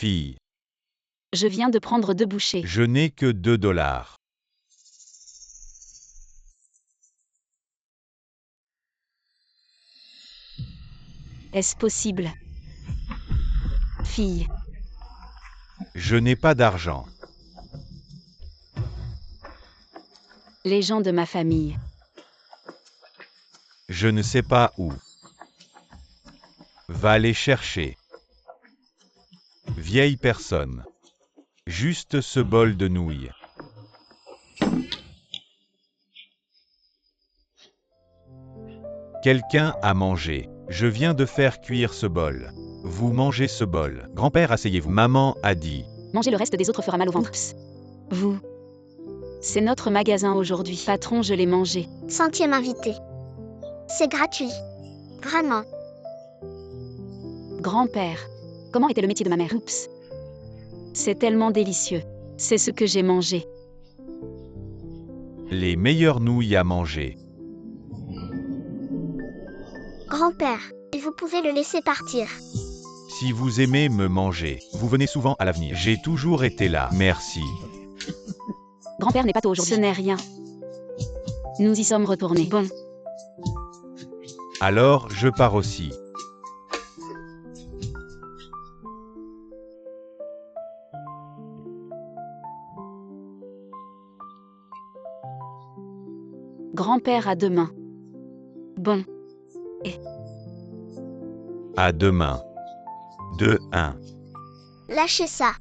Fille, Je viens de prendre 2 bouchées. je n'ai que $2. Est-ce possible? Fille, Je n'ai pas d'argent. les gens de ma famille. Je ne sais pas où. Va les chercher. Vieille personne. Juste ce bol de nouilles. Quelqu'un a mangé. Je viens de faire cuire ce bol. Vous mangez ce bol. Grand-père, asseyez-vous. Maman a dit. Manger le reste des autres fera mal au ventre. Oups. Vous. C'est notre magasin aujourd'hui. Patron, je l'ai mangé. 100e invité. C'est gratuit. Vraiment. Grand-père. Comment était le métier de ma mère? Oups. C'est tellement délicieux. C'est ce que j'ai mangé. Les meilleures nouilles à manger. Grand-père, vous pouvez le laisser partir. Si vous aimez me manger, vous venez souvent à l'avenir. J'ai toujours été là. Merci. Grand-père n'est pas tôt aujourd'hui. Ce n'est rien. Nous y sommes retournés. Bon. Alors, je pars aussi. Grand-père, à demain. Bon. À demain. 2-1. Lâchez ça.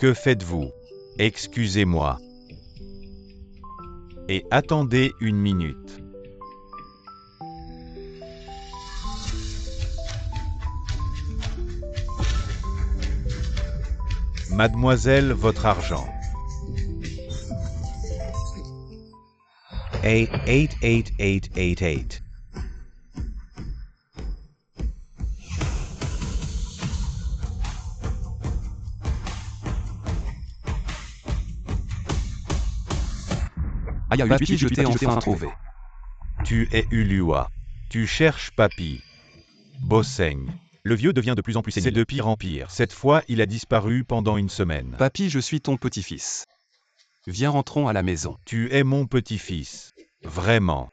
Que faites-vous? Excusez-moi. Et attendez une minute. Mademoiselle, votre argent. 888888. Papy, je t'ai enfin trouvé. Tu es Ulua. Tu cherches Papy. Bosseng. Le vieux devient de plus en plus sénile. C'est de pire en pire. Cette fois, il a disparu pendant une semaine. Papy, je suis ton petit-fils. Viens, rentrons à la maison. Tu es mon petit-fils. Vraiment.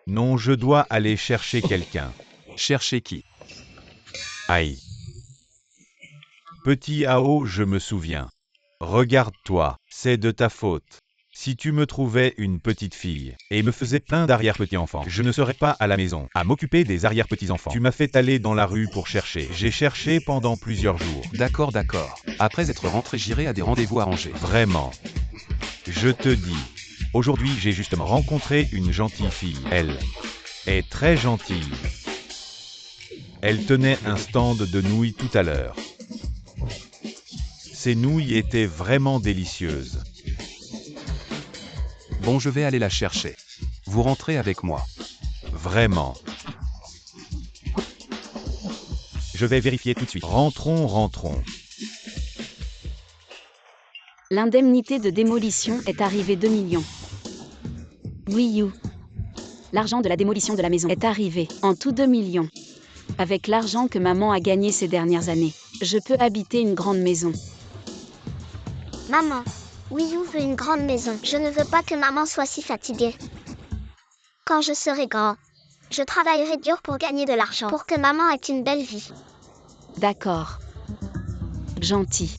Non, je dois aller chercher quelqu'un. Chercher qui? Aïe. Petit Ao, je me souviens. Regarde-toi, c'est de ta faute. Si tu me trouvais une petite fille, et me faisais plein d'arrière-petits-enfants, je ne serais pas à la maison, à m'occuper des arrière-petits-enfants. Tu m'as fait aller dans la rue pour chercher. J'ai cherché pendant plusieurs jours. D'accord. Après être rentré, j'irai à des rendez-vous arrangés. Vraiment. Je te dis. Aujourd'hui, j'ai justement rencontré une gentille fille. Elle est très gentille. Elle tenait un stand de nouilles tout à l'heure. Ces nouilles étaient vraiment délicieuses. Bon, je vais aller la chercher. Vous rentrez avec moi. Vraiment. Je vais vérifier tout de suite. Rentrons. L'indemnité de démolition est arrivée 2 millions. Oui, you. L'argent de la démolition de la maison est arrivé. En tout 2 millions. Avec l'argent que maman a gagné ces dernières années, je peux habiter une grande maison. Maman, Wiyu veut une grande maison. Je ne veux pas que maman soit si fatiguée. Quand je serai grand, je travaillerai dur pour gagner de l'argent, pour que maman ait une belle vie. D'accord. Gentil.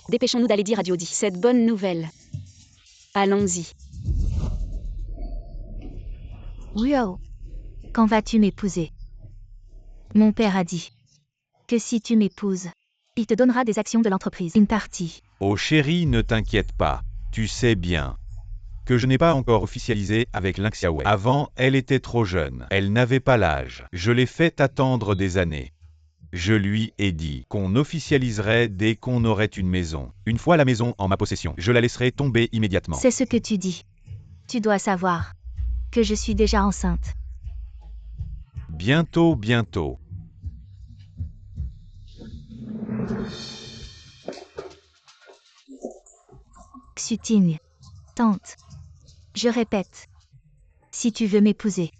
Dépêchons-nous d'aller dire à Jody cette bonne nouvelle. Allons-y. Wow. Quand vas-tu m'épouser? Mon père a dit que si tu m'épouses, il te donnera des actions de l'entreprise. Une partie. Oh chérie, ne t'inquiète pas. Tu sais bien que je n'ai pas encore officialisé avec Lynxiaowei. Avant, elle était trop jeune. Elle n'avait pas l'âge. Je l'ai fait attendre des années. Je lui ai dit qu'on officialiserait dès qu'on aurait une maison. Une fois la maison en ma possession, je la laisserai tomber immédiatement. C'est ce que tu dis. Tu dois savoir que je suis déjà enceinte. Bientôt. Xutigne. Tante. Je répète. Si tu veux m'épouser,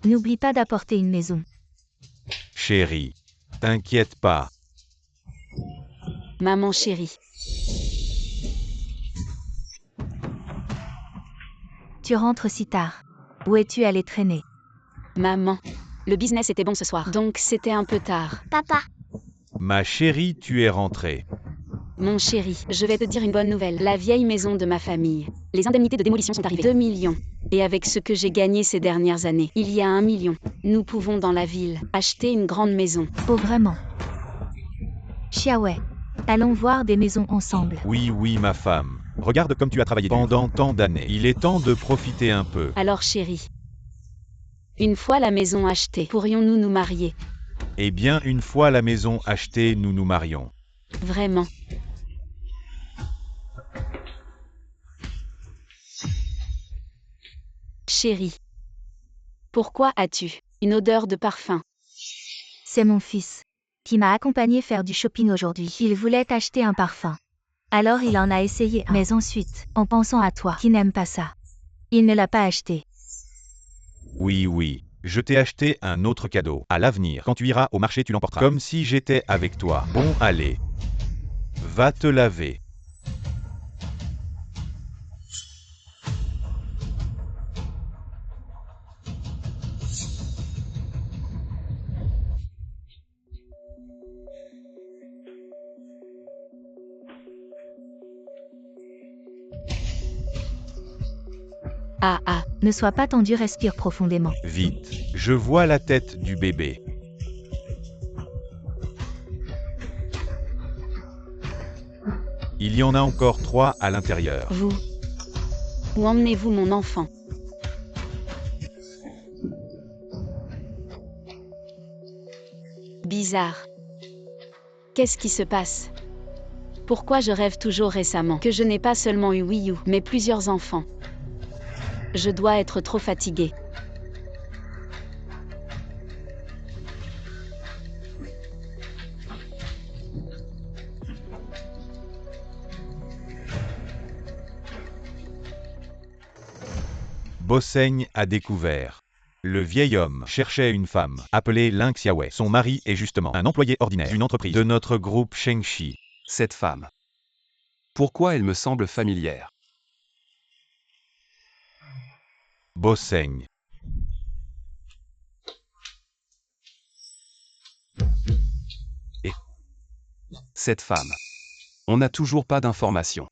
n'oublie pas d'apporter une maison. Chérie, t'inquiète pas. Maman chérie. Tu rentres si tard. Où es-tu allé traîner? Maman. Le business était bon ce soir, donc c'était un peu tard. Papa, Ma chérie, tu es rentrée. Mon chéri, je vais te dire une bonne nouvelle. La vieille maison de ma famille. Les indemnités de démolition sont arrivées. 2 millions. Et avec ce que j'ai gagné ces dernières années, il y a 1 million. Nous pouvons dans la ville acheter une grande maison. Oh vraiment? Xiaowei. Allons voir des maisons ensemble. Oui, oui, ma femme. Regarde comme tu as travaillé pendant tant d'années. Il est temps de profiter un peu. Alors chérie, une fois la maison achetée, pourrions-nous nous marier? Eh bien, une fois la maison achetée, nous nous marions. Vraiment? Chérie, pourquoi as-tu une odeur de parfum? C'est mon fils, qui m'a accompagné faire du shopping aujourd'hui. Il voulait acheter un parfum. Alors il en a essayé un. Mais ensuite, en pensant à toi, qui n'aime pas ça, il ne l'a pas acheté. Oui, oui. Je t'ai acheté un autre cadeau. À l'avenir, quand tu iras au marché, tu l'emporteras. Comme si j'étais avec toi. Bon, allez. Va te laver. Ah ah, Ne sois pas tendu, respire profondément. Vite. Je vois la tête du bébé. Il y en a encore 3 à l'intérieur. vous. Où emmenez-vous mon enfant? Bizarre. Qu'est-ce qui se passe? Pourquoi je rêve toujours récemment que je n'ai pas seulement eu Wii U, mais plusieurs enfants? Je dois être trop fatiguée. Bosseigne a découvert. Le vieil homme cherchait une femme, appelée Ling Xiaowei. Son mari est justement un employé ordinaire d'une entreprise de notre groupe Shengxi. Cette femme. Pourquoi elle me semble familière? Bosseigne. Cette femme. On n'a toujours pas d'informations.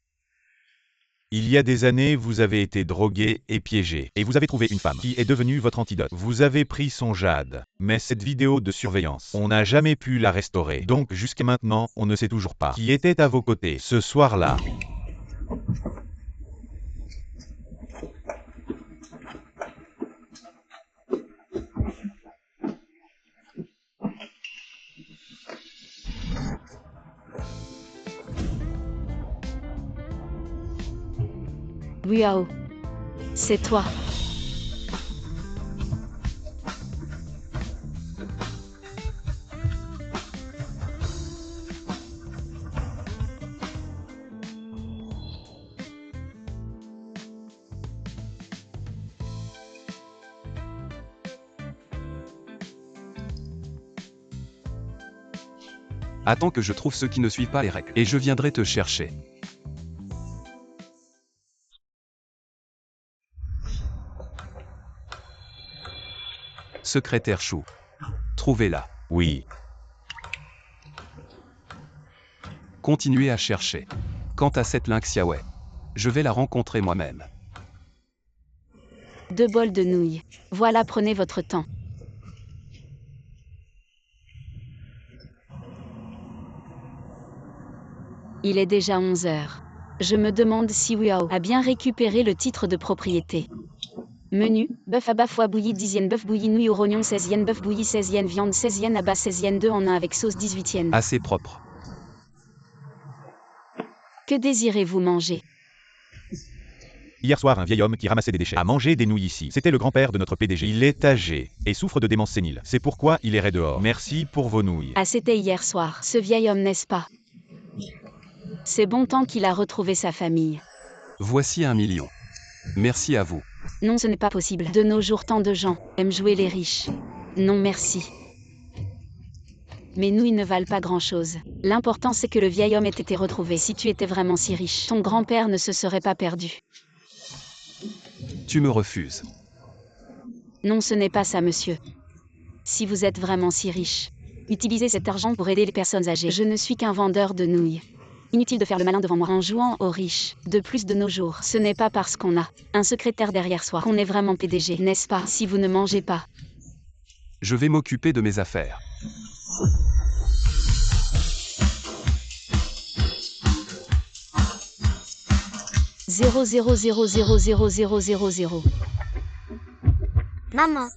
Il y a des années, vous avez été drogué et piégé, et vous avez trouvé une femme qui est devenue votre antidote. Vous avez pris son jade, mais cette vidéo de surveillance, on n'a jamais pu la restaurer. Donc jusqu'à maintenant, on ne sait toujours pas qui était à vos côtés ce soir-là. Wow. C'est toi. Attends que je trouve ceux qui ne suivent pas les règles, et je viendrai te chercher. Secrétaire Chou. Trouvez-la. Oui. Continuez à chercher. Quant à cette Ling Xiaowei, je vais la rencontrer moi-même. 2 bols de nouilles. Voilà, prenez votre temps. Il est déjà 11 heures. Je me demande si Wiao a bien récupéré le titre de propriété. Menu, bœuf à bas foie bouilli 10 yens, bœuf bouilli nouilles au rognon 16 yens, bœuf bouilli 16 yens, viande 16 yens, à bas 16 yens, 2 en 1 avec sauce 18 yens. Assez propre. Que désirez-vous manger? Hier soir, un vieil homme qui ramassait des déchets a mangé des nouilles ici. C'était le grand-père de notre PDG. Il est âgé et souffre de démence sénile. C'est pourquoi il errait dehors. Merci pour vos nouilles. Ah, c'était hier soir. Ce vieil homme, n'est-ce pas? C'est bon tant qu'il a retrouvé sa famille. Voici 1 million. Merci à vous. Non, ce n'est pas possible. De nos jours, tant de gens aiment jouer les riches. Non, merci. Mais nous, ils ne valent pas grand-chose. L'important, c'est que le vieil homme ait été retrouvé. Si tu étais vraiment si riche, ton grand-père ne se serait pas perdu. Tu me refuses. Non, ce n'est pas ça, monsieur. Si vous êtes vraiment si riche, utilisez cet argent pour aider les personnes âgées. Je ne suis qu'un vendeur de nouilles. Inutile de faire le malin devant moi en jouant aux riches. De plus de nos jours, ce n'est pas parce qu'on a un secrétaire derrière soi qu'on est vraiment PDG, n'est-ce pas? Si vous ne mangez pas. Je vais m'occuper de mes affaires. Zéro zéro zéro zéro zéro zéro zéro zéro. Maman,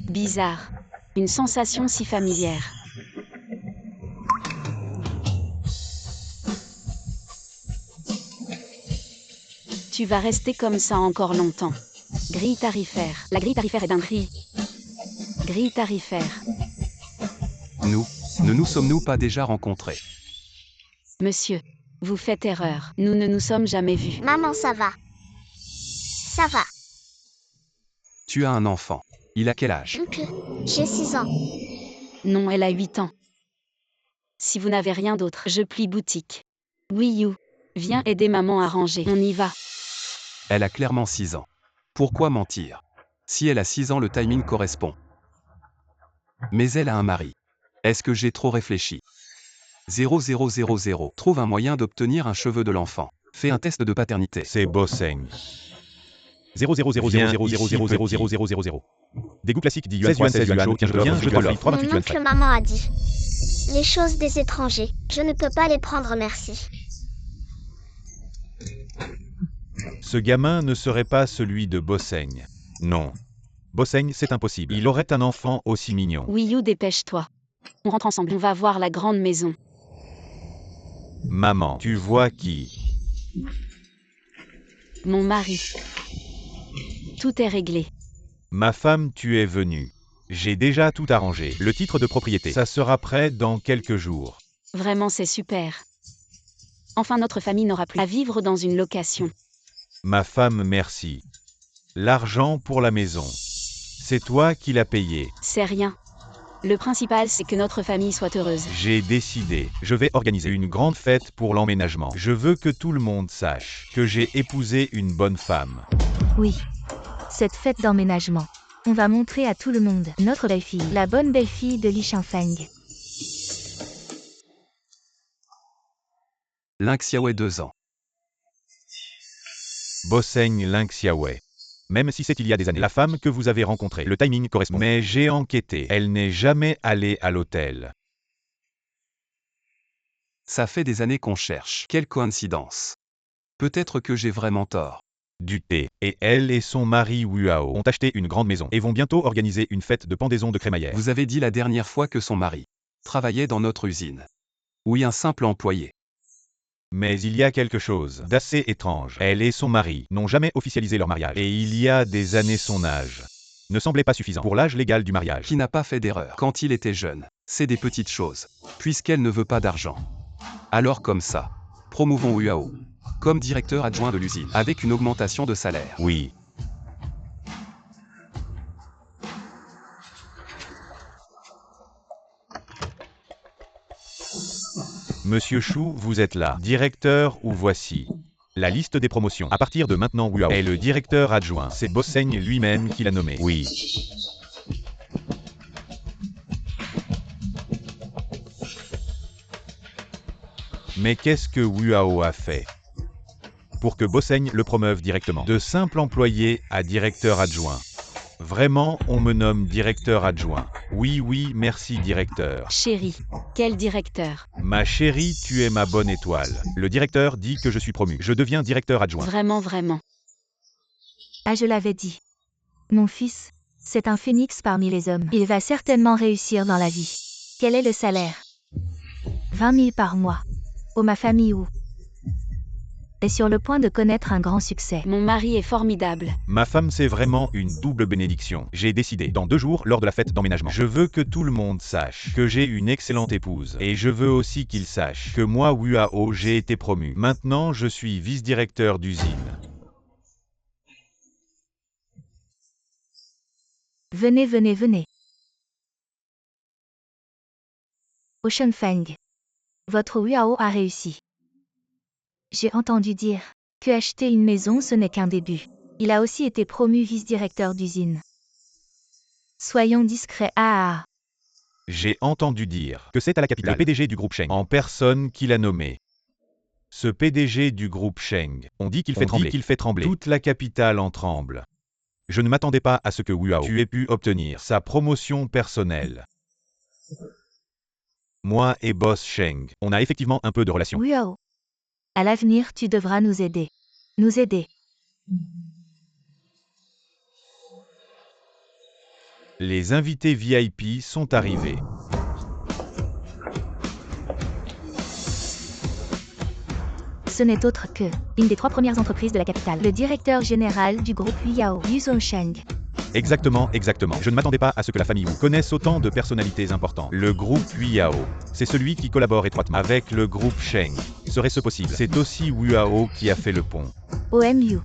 Bizarre. Une sensation si familière. Tu vas rester comme ça encore longtemps. Grille tarifaire. La grille tarifaire est d'un prix. Grille tarifaire. Nous, ne nous sommes-nous pas déjà rencontrés? Monsieur, vous faites erreur. Nous ne nous sommes jamais vus. maman, ça va. Ça va. Tu as un enfant. Il a quel âge? Un peu. J'ai 6 ans. Non, elle a 8 ans. Si vous n'avez rien d'autre, je plie boutique. Oui, you. Viens aider maman à ranger. On y va. Elle a clairement 6 ans. Pourquoi mentir? Si elle a 6 ans, le timing correspond. Mais elle a un mari. Est-ce que j'ai trop réfléchi? 0000. Trouve un moyen d'obtenir un cheveu de l'enfant. Fais un test de paternité. C'est Bosseng. 00000000000. Des goûts classiques dit yuan 16 yuan chaud, tiens je te viens, je te l'offre 3 Mon 28 yuan oncle frais. maman a dit. Les choses des étrangers, je ne peux pas les prendre, merci. Ce gamin ne serait pas celui de Bosseng. Non. Bosseng, c'est impossible. Il aurait un enfant aussi mignon. Oui, you, dépêche-toi. On rentre ensemble. On va voir la grande maison. Maman, tu vois qui? Mon mari. Tout est réglé. Ma femme, tu es venue. J'ai déjà tout arrangé. Le titre de propriété, ça sera prêt dans quelques jours. Vraiment, c'est super. Enfin, notre famille n'aura plus à vivre dans une location. Ma femme, merci. L'argent pour la maison. C'est toi qui l'as payé. C'est rien. Le principal, c'est que notre famille soit heureuse. J'ai décidé. Je vais organiser une grande fête pour l'emménagement. Je veux que tout le monde sache que j'ai épousé une bonne femme. Oui. Cette fête d'emménagement. On va montrer à tout le monde notre belle-fille, la bonne belle-fille de Li Shangfeng. Ling Xiaowei 2 ans. Bosseng Ling Xiaowei. Même si c'est il y a des années, la femme que vous avez rencontrée, le timing correspond. Mais j'ai enquêté. Elle n'est jamais allée à l'hôtel. Ça fait des années qu'on cherche. Quelle coïncidence. Peut-être que j'ai vraiment tort. Du thé. Et elle et son mari Wuao ont acheté une grande maison et vont bientôt organiser une fête de pendaison de crémaillère. Vous avez dit la dernière fois que son mari travaillait dans notre usine. Oui, un simple employé. Mais il y a quelque chose d'assez étrange. Elle et son mari n'ont jamais officialisé leur mariage. Et il y a des années son âge ne semblait pas suffisant pour l'âge légal du mariage. Qui n'a pas fait d'erreur quand il était jeune. C'est des petites choses. Puisqu'elle ne veut pas d'argent. Alors comme ça, promouvons Wuao comme directeur adjoint de l'usine, avec une augmentation de salaire. Oui. Monsieur Chou, vous êtes là. Directeur ou voici la liste des promotions. À partir de maintenant, Wuao est le directeur adjoint. C'est Bosseng lui-même qui l'a nommé. Oui. Mais qu'est-ce que Wuao a fait pour que Bosseng le promeuve directement? De simple employé à directeur adjoint. Vraiment, on me nomme directeur adjoint. Oui, oui, merci directeur. Chérie, quel directeur? Ma chérie, tu es ma bonne étoile. Le directeur dit que je suis promu. Je deviens directeur adjoint. Vraiment, vraiment. Ah, je l'avais dit. Mon fils, c'est un phénix parmi les hommes. Il va certainement réussir dans la vie. Quel est le salaire? 20 000 par mois. Oh, ma famille où? Est sur le point de connaître un grand succès. Mon mari est formidable. Ma femme, c'est vraiment une double bénédiction. J'ai décidé, dans 2 jours, lors de la fête d'emménagement, je veux que tout le monde sache que j'ai une excellente épouse. Et je veux aussi qu'ils sachent que moi, Wuao, j'ai été promu. Maintenant, je suis vice-directeur d'usine. Venez, venez, venez. Ocean Feng. Votre Wiao a réussi. J'ai entendu dire que acheter une maison ce n'est qu'un début. Il a aussi été promu vice-directeur d'usine. Soyons discrets. Ah. J'ai entendu dire que c'est à la capitale le PDG du groupe Sheng en personne qui l'a nommé. Ce PDG du groupe Sheng, on dit qu'il fait trembler. Toute la capitale en tremble. Je ne m'attendais pas à ce que Wu Hao ait pu obtenir sa promotion personnelle. Moi et Boss Sheng, on a effectivement un peu de relation. Wiao. À l'avenir, tu devras nous aider. Nous aider. Les invités VIP sont arrivés. Ce n'est autre que une des 3 premières entreprises de la capitale. Le directeur général du groupe Wiao, Yu Zhongsheng. Exactement. Je ne m'attendais pas à ce que la famille Wu connaisse autant de personnalités importantes. Le groupe Wu Hao, c'est celui qui collabore étroitement avec le groupe Sheng. Serait-ce possible? C'est aussi Wu Hao qui a fait le pont. OMU.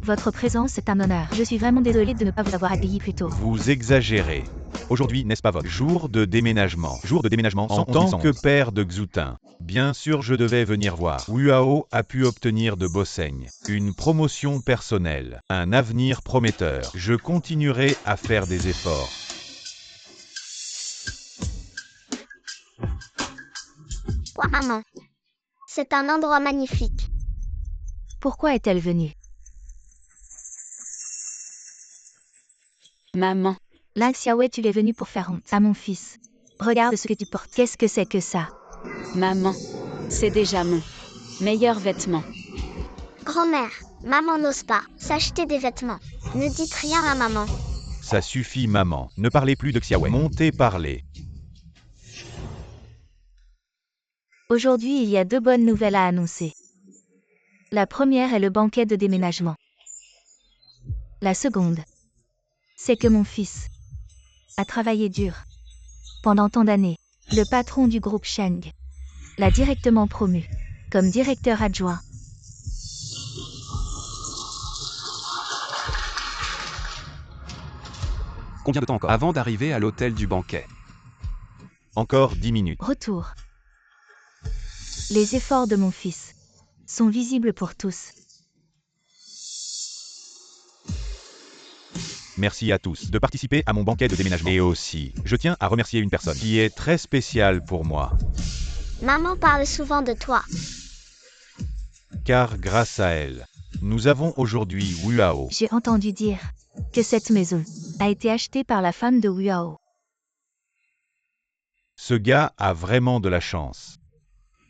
Votre présence est un honneur. Je suis vraiment désolée de ne pas vous avoir accueilli plus tôt. Vous exagérez. Aujourd'hui, n'est-ce pas votre jour de déménagement? Jour de déménagement en tant que père de Xutin. Bien sûr, je devais venir voir. Wu Hao a pu obtenir de Bosseng une promotion personnelle, un avenir prometteur. Je continuerai à faire des efforts. Quoi, maman? C'est un endroit magnifique. Pourquoi est-elle venue? Maman, Ling Xiaowei, tu es venu pour faire honte à mon fils. Regarde ce que tu portes. Qu'est-ce que c'est que ça? maman, c'est déjà mon meilleur vêtement. Grand-mère, maman n'ose pas s'acheter des vêtements. Ne dites rien à maman. Ça suffit, maman. Ne parlez plus de Xiaowei. Montez, parlez. Aujourd'hui, il y a 2 bonnes nouvelles à annoncer. La première est le banquet de déménagement. La seconde, c'est que mon fils a travaillé dur pendant tant d'années. Le patron du groupe Sheng l'a directement promu comme directeur adjoint. Combien de temps encore avant d'arriver à l'hôtel du banquet? Encore 10 minutes. Retour. Les efforts de mon fils sont visibles pour tous. Merci à tous de participer à mon banquet de déménagement. Et aussi, je tiens à remercier une personne qui est très spéciale pour moi. Maman parle souvent de toi. Car grâce à elle, nous avons aujourd'hui Wu Hao. J'ai entendu dire que cette maison a été achetée par la femme de Wu Hao. Ce gars a vraiment de la chance.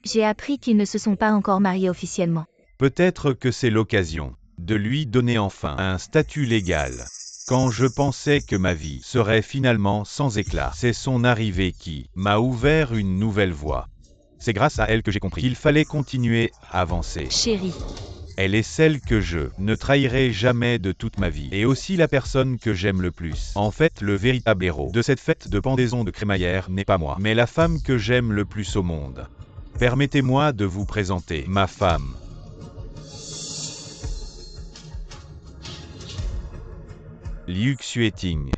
J'ai appris qu'ils ne se sont pas encore mariés officiellement. Peut-être que c'est l'occasion de lui donner enfin un statut légal. Quand je pensais que ma vie serait finalement sans éclat, c'est son arrivée qui m'a ouvert une nouvelle voie. C'est grâce à elle que j'ai compris qu'il fallait continuer à avancer. Chérie, Elle est celle que je ne trahirai jamais de toute ma vie, et aussi la personne que j'aime le plus. En fait, le véritable héros de cette fête de pendaison de crémaillère n'est pas moi, mais la femme que j'aime le plus au monde. Permettez-moi de vous présenter ma femme. Liu Xueting.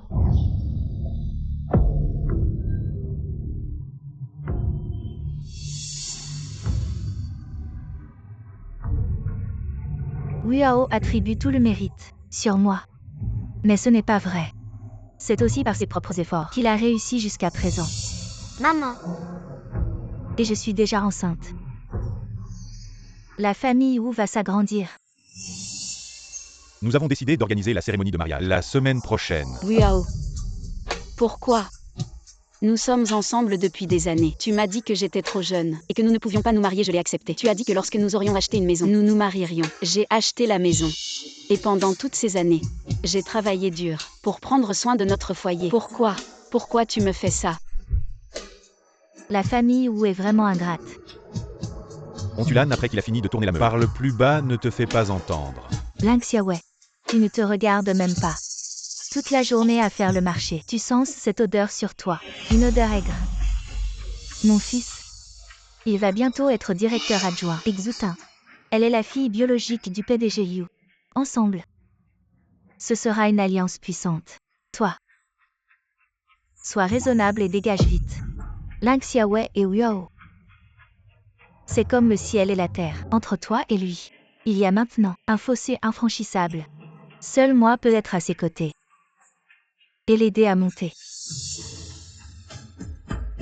Wu Hao attribue tout le mérite sur moi. Mais ce n'est pas vrai. C'est aussi par ses propres efforts qu'il a réussi jusqu'à présent. Maman, Et je suis déjà enceinte. La famille Wu va s'agrandir. Nous avons décidé d'organiser la cérémonie de mariage la semaine prochaine. Wu Hao. Pourquoi? Nous sommes ensemble depuis des années. Tu m'as dit que j'étais trop jeune et que nous ne pouvions pas nous marier, je l'ai accepté. Tu as dit que lorsque nous aurions acheté une maison, nous nous marierions. J'ai acheté la maison. Et pendant toutes ces années, j'ai travaillé dur pour prendre soin de notre foyer. Pourquoi? Pourquoi tu me fais ça? La famille Wu est vraiment ingrate. On tue l'âne après qu'il a fini de tourner la meule. Parle plus bas, ne te fais pas entendre. Ling Xiaowei, tu ne te regardes même pas. Toute la journée à faire le marché. Tu sens cette odeur sur toi. Une odeur aigre. Mon fils, il va bientôt être directeur adjoint. Xutin. Elle est la fille biologique du PDG Yu. Ensemble, ce sera une alliance puissante. Toi Sois raisonnable et dégage vite. Ling Xiaowei et Yao. C'est comme le ciel et la terre, entre toi et lui. Il y a maintenant un fossé infranchissable. Seul moi peux être à ses côtés. Et l'aider à monter.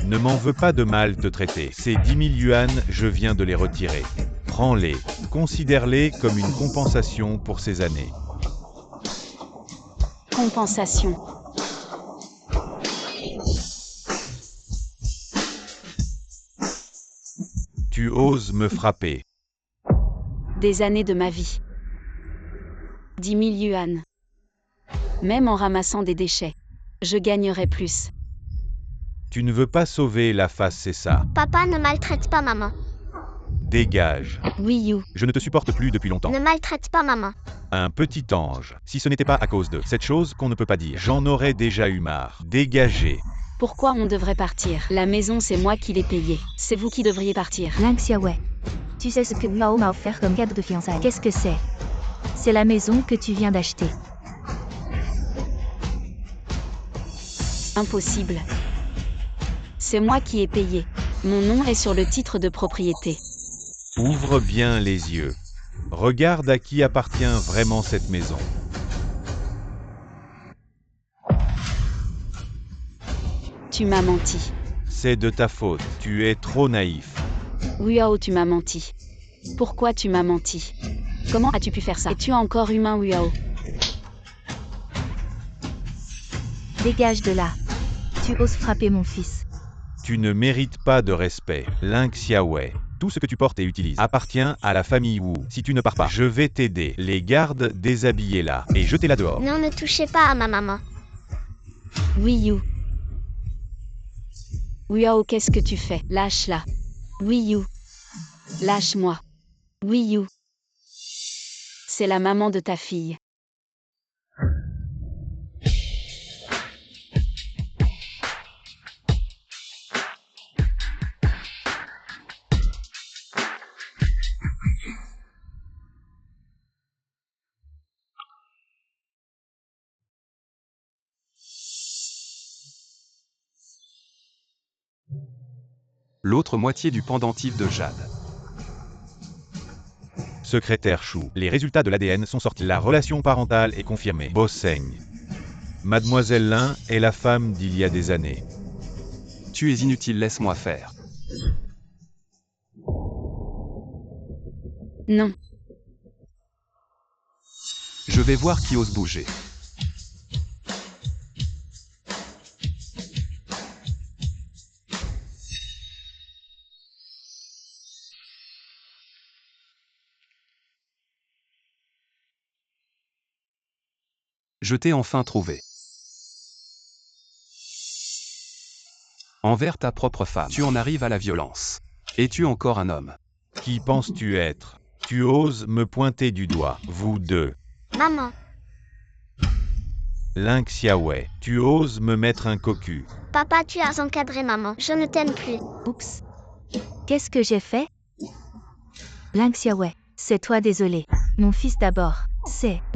Ne m'en veux pas de mal te traiter. Ces 10 000 yuan, je viens de les retirer. Prends-les. Considère-les comme une compensation pour ces années. Compensation. Tu oses me frapper. Des années de ma vie. 10 000 yuan. Même en ramassant des déchets, je gagnerais plus. Tu ne veux pas sauver la face, c'est ça. Papa, ne maltraite pas maman. Dégage. Oui, You. Je ne te supporte plus depuis longtemps. Ne maltraite pas maman. Un petit ange. Si ce n'était pas à cause de cette chose qu'on ne peut pas dire, j'en aurais déjà eu marre. Dégagez. Pourquoi on devrait partir? La maison, c'est moi qui l'ai payée. C'est vous qui devriez partir. Ling Xiaowei. Tu sais ce que Yao m'a offert comme cadeau de fiançailles? Qu'est-ce que c'est? C'est la maison que tu viens d'acheter. Impossible. C'est moi qui ai payé. Mon nom est sur le titre de propriété. Ouvre bien les yeux. Regarde à qui appartient vraiment cette maison. Tu m'as menti. C'est de ta faute. Tu es trop naïf. Yao, tu m'as menti. Pourquoi tu m'as menti? Comment as-tu pu faire ça? Es-tu encore humain, Yao? Dégage de là. Tu oses frapper mon fils. Tu ne mérites pas de respect. Ling Xiaowei. Tout ce que tu portes et utilises appartient à la famille Wu. Si tu ne pars pas, je vais t'aider. Les gardes, déshabillez-la et jetez-la dehors. Non, ne touchez pas à ma maman. Oui, You. Yao, qu'est-ce que tu fais? Lâche-la. Oui, You. Lâche-moi. Oui, You. C'est la maman de ta fille. L'autre moitié du pendentif de Jade. Secrétaire Chou. Les résultats de l'ADN sont sortis. La relation parentale est confirmée. Bosseng. Mademoiselle Lin est la femme d'il y a des années. Tu es inutile, laisse-moi faire. Non. Je vais voir qui ose bouger. Je t'ai enfin trouvé. Envers ta propre femme, tu en arrives à la violence. Es-tu encore un homme? Qui penses-tu être? Tu oses me pointer du doigt, vous deux. Maman. Ling Xiaowei. Tu oses me mettre un cocu. Papa, tu as encadré maman. Je ne t'aime plus. Oups. Qu'est-ce que j'ai fait? Ling Xiaowei. C'est toi, désolé. Mon fils d'abord.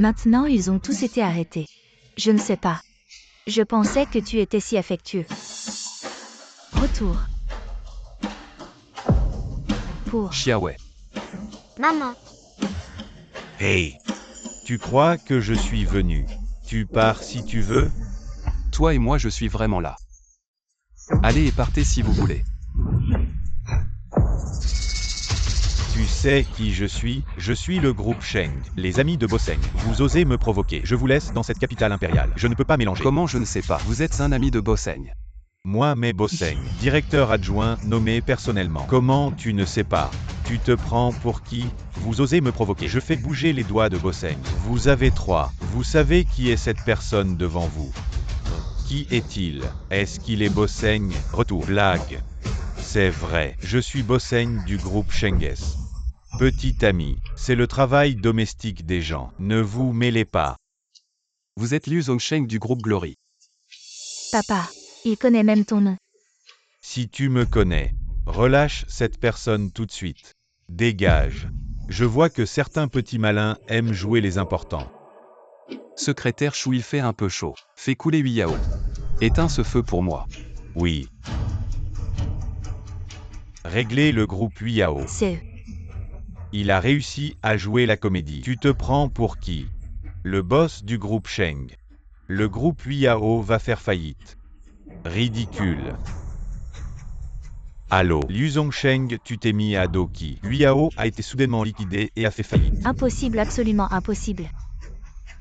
Maintenant ils ont tous été arrêtés. Je ne sais pas. Je pensais que tu étais si affectueux. Retour. Pour. Xiaowei. Maman. Hey! Tu crois que je suis venu? Tu pars si tu veux? Toi et moi, je suis vraiment là. Allez et partez si vous voulez. Tu sais qui je suis? Je suis le groupe Sheng, les amis de Bosseng. Vous osez me provoquer. Je vous laisse dans cette capitale impériale. Je ne peux pas mélanger. Comment je ne sais pas? Vous êtes un ami de Bosseng. Moi, mais Bosseng, directeur adjoint nommé personnellement. Comment tu ne sais pas? Tu te prends pour qui? Vous osez me provoquer. Je fais bouger les doigts de Bosseng. Vous avez 3. Vous savez qui est cette personne devant vous? Qui est-il? Est-ce qu'il est Bosseng? Retour. Blague. C'est vrai. Je suis Bosseng du groupe Shenges. Petit ami, c'est le travail domestique des gens. Ne vous mêlez pas. Vous êtes Liu Zongsheng du groupe Glory. Papa. Il connaît même ton nom. Si tu me connais, relâche cette personne tout de suite. Dégage. Je vois que certains petits malins aiment jouer les importants. Secrétaire Chou, il fait un peu chaud. Fais couler Yao. Éteins ce feu pour moi. Oui. Régler le groupe Yao. C'est eux. Il a réussi à jouer la comédie. Tu te prends pour qui? Le boss du groupe Sheng. Le groupe Yao va faire faillite. Ridicule. Allô, Liu Zhongsheng, tu t'es mis à dos qui? Yao a été soudainement liquidé et a fait faillite. Impossible, absolument impossible.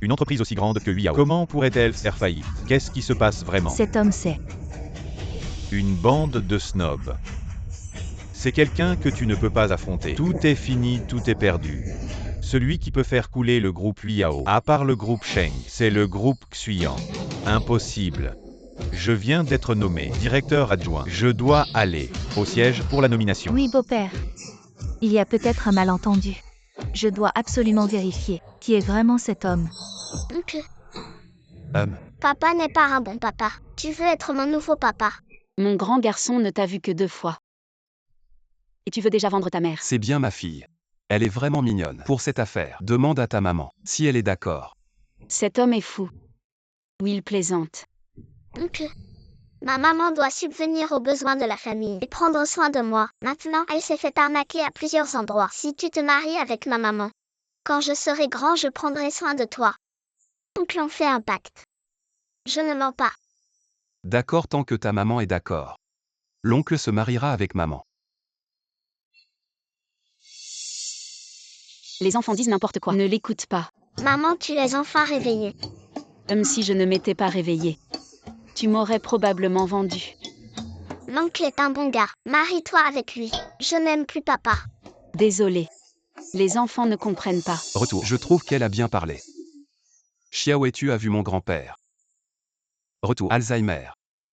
Une entreprise aussi grande que Yao, comment pourrait-elle faire faillite? Qu'est-ce qui se passe vraiment? Cet homme sait. Une bande de snobs. C'est quelqu'un que tu ne peux pas affronter. Tout est fini, tout est perdu. Celui qui peut faire couler le groupe Yao, à part le groupe Sheng, c'est le groupe Xuyan. Impossible. Je viens d'être nommé directeur adjoint. Je dois aller au siège pour la nomination. Oui, beau-père. Il y a peut-être un malentendu. Je dois absolument vérifier qui est vraiment cet homme. Oncle, Hum, papa n'est pas un bon papa. Tu veux être mon nouveau papa? Mon grand garçon ne t'a vu que 2 fois. Et tu veux déjà vendre ta mère. c'est bien ma fille. Elle est vraiment mignonne. Pour cette affaire, demande à ta maman si elle est d'accord. Cet homme est fou. Oui, il plaisante. Oncle, ma maman doit subvenir aux besoins de la famille et prendre soin de moi. Maintenant, elle s'est fait arnaquer à plusieurs endroits. Si tu te maries avec ma maman, quand je serai grand, je prendrai soin de toi. Oncle, on fait un pacte. Je ne mens pas. D'accord tant que ta maman est d'accord. L'oncle se mariera avec maman. Les enfants disent n'importe quoi. Ne l'écoute pas. Maman, tu es enfin réveillée. Comme si je ne m'étais pas réveillée. Tu m'aurais probablement vendu. L'oncle est un bon gars. Marie-toi avec lui. Je n'aime plus papa. Désolée. Les enfants ne comprennent pas. Retour. Je trouve qu'elle a bien parlé. Xiao et tu as vu mon grand-père. Retour. Alzheimer.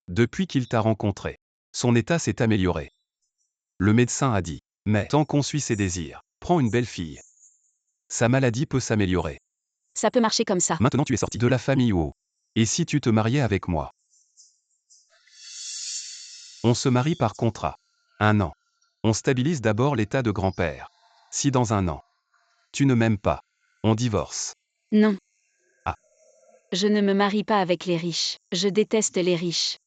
Depuis qu'il t'a rencontré, son état s'est amélioré. Le médecin a dit, mais tant qu'on suit ses désirs, prends une belle fille. Sa maladie peut s'améliorer. Ça peut marcher comme ça. Maintenant tu es sorti de la famille Wu. Et si tu te mariais avec moi? On se marie par contrat. 1 an. On stabilise d'abord l'état de grand-père. Si dans 1 an, tu ne m'aimes pas, on divorce. Non. Ah. Je ne me marie pas avec les riches. Je déteste les riches.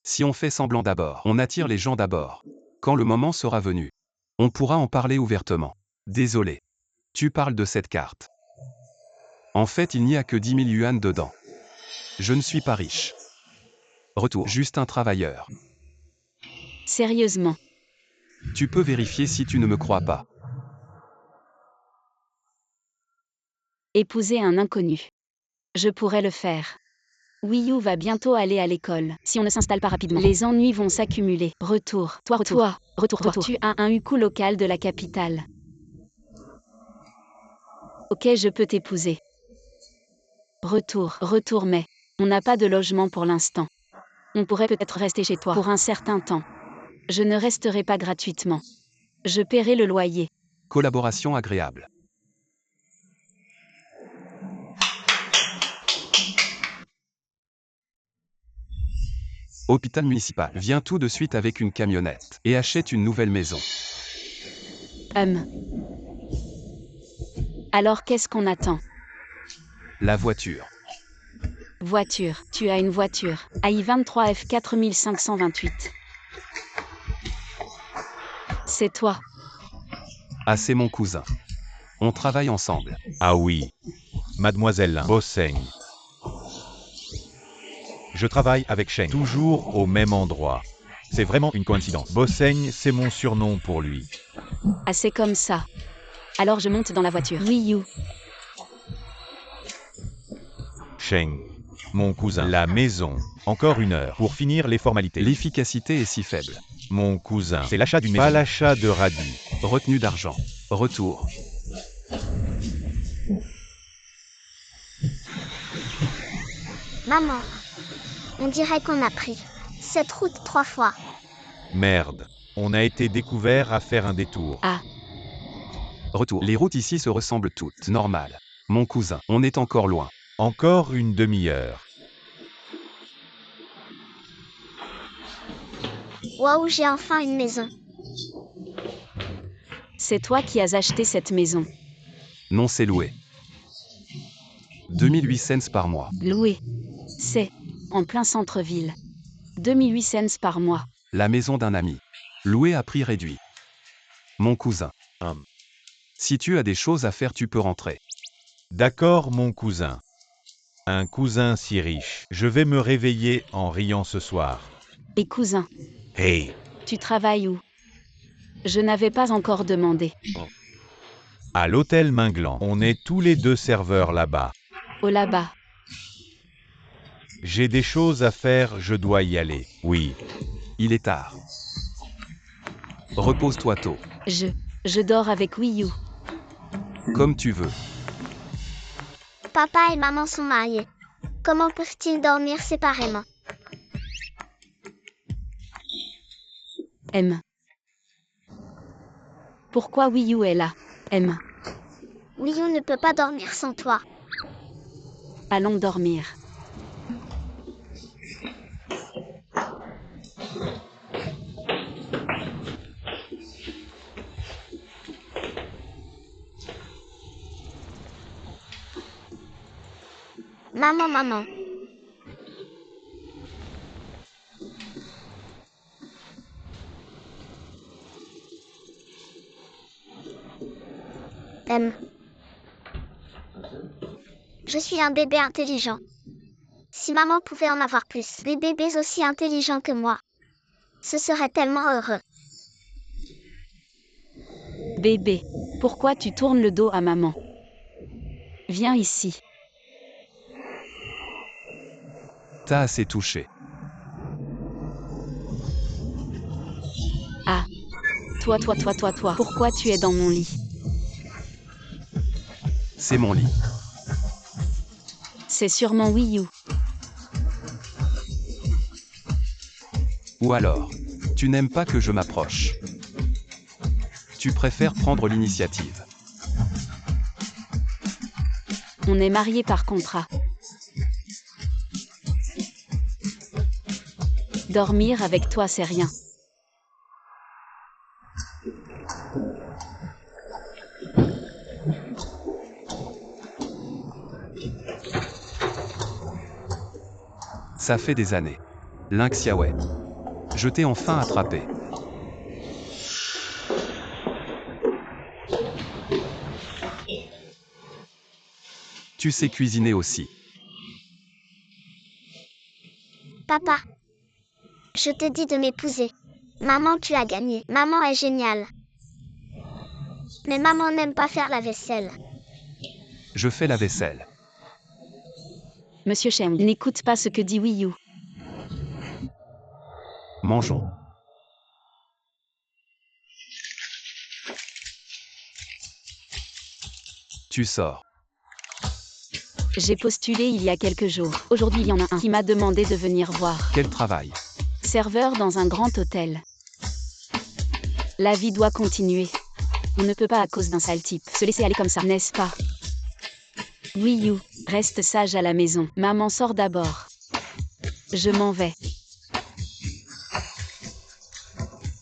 Si on fait semblant d'abord, on attire les gens d'abord. Quand le moment sera venu, on pourra en parler ouvertement. Désolé. Tu parles de cette carte. En fait, il n'y a que 10 000 yuan dedans. Je ne suis pas riche. Retour. Juste un travailleur. Sérieusement. Tu peux vérifier si tu ne me crois pas. Épouser un inconnu. Je pourrais le faire. Wiyu va bientôt aller à l'école. Si on ne s'installe pas rapidement, les ennuis vont s'accumuler. Retour. Retour. Tu as un hukou local de la capitale. Ok, je peux t'épouser. Retour, mais on n'a pas de logement pour l'instant. On pourrait peut-être rester chez toi pour un certain temps. Je ne resterai pas gratuitement. Je paierai le loyer. Collaboration agréable. Hôpital municipal. Viens tout de suite avec une camionnette et achète une nouvelle maison. Alors qu'est-ce qu'on attend? La voiture. Voiture. Tu as une voiture. AI23F 4528. C'est toi. Ah, c'est mon cousin. On travaille ensemble. Ah oui. Mademoiselle Bosseng. Je travaille avec Sheng, toujours au même endroit. C'est vraiment une coïncidence. Bosseng, c'est mon surnom pour lui. Ah, c'est comme ça. Alors je monte dans la voiture. Wiyu. Sheng, mon cousin. La maison. Encore 1 heure pour finir les formalités. L'efficacité est si faible. Mon cousin. C'est l'achat d'une maison. Pas l'achat de radis. Retenue d'argent. Retour. Maman, on dirait qu'on a pris cette route 3 fois. Merde. On a été découvert à faire un détour. Ah. Retour. Les routes ici se ressemblent toutes. Normal. Mon cousin, on est encore loin. Encore une demi-heure. Waouh, j'ai enfin une maison. C'est toi qui as acheté cette maison. Non, c'est loué. 2008 cents par mois. Loué. C'est En plein centre-ville. 2008 cents par mois. La maison d'un ami. Loué à prix réduit. Mon cousin. Si tu as des choses à faire, tu peux rentrer. D'accord, mon cousin. Un cousin si riche. Je vais me réveiller en riant ce soir. Et cousin, Hey, tu travailles où? Je n'avais pas encore demandé. à l'hôtel Minglan, on est tous les deux serveurs là-bas. Oh là-bas. J'ai des choses à faire, je dois y aller. Oui. Il est tard. Repose-toi tôt. Je dors avec Wii U. Comme tu veux. Papa et maman sont mariés. Comment peuvent-ils dormir séparément? M. Pourquoi Wii U est là? M. Wii U ne peut pas dormir sans toi. Allons dormir. Maman. M. Je suis un bébé intelligent. Si maman pouvait en avoir plus, des bébés aussi intelligents que moi. Ce serait tellement heureux. Bébé, pourquoi tu tournes le dos à maman? Viens ici. T'as assez touché. Ah. Toi. Pourquoi tu es dans mon lit? C'est mon lit. C'est sûrement Wii U. Ou alors, tu n'aimes pas que je m'approche. Tu préfères prendre l'initiative. On est mariés par contrat. Dormir avec toi, c'est rien. Ça fait des années. Lynx Yahweh. Je t'ai enfin attrapé. Tu sais cuisiner aussi. Papa. Je te dis de m'épouser. Maman, tu as gagné. Maman est géniale. Mais maman n'aime pas faire la vaisselle. Je fais la vaisselle. Monsieur Shem, n'écoute pas ce que dit Wii U. Mangeons. Tu sors. J'ai postulé il y a quelques jours. Aujourd'hui, il y en a un qui m'a demandé de venir voir. Quel travail. Serveur dans un grand hôtel. La vie doit continuer. On ne peut pas à cause d'un sale type se laisser aller comme ça, n'est-ce pas? Wii U, reste sage à la maison. Maman sort d'abord. Je m'en vais.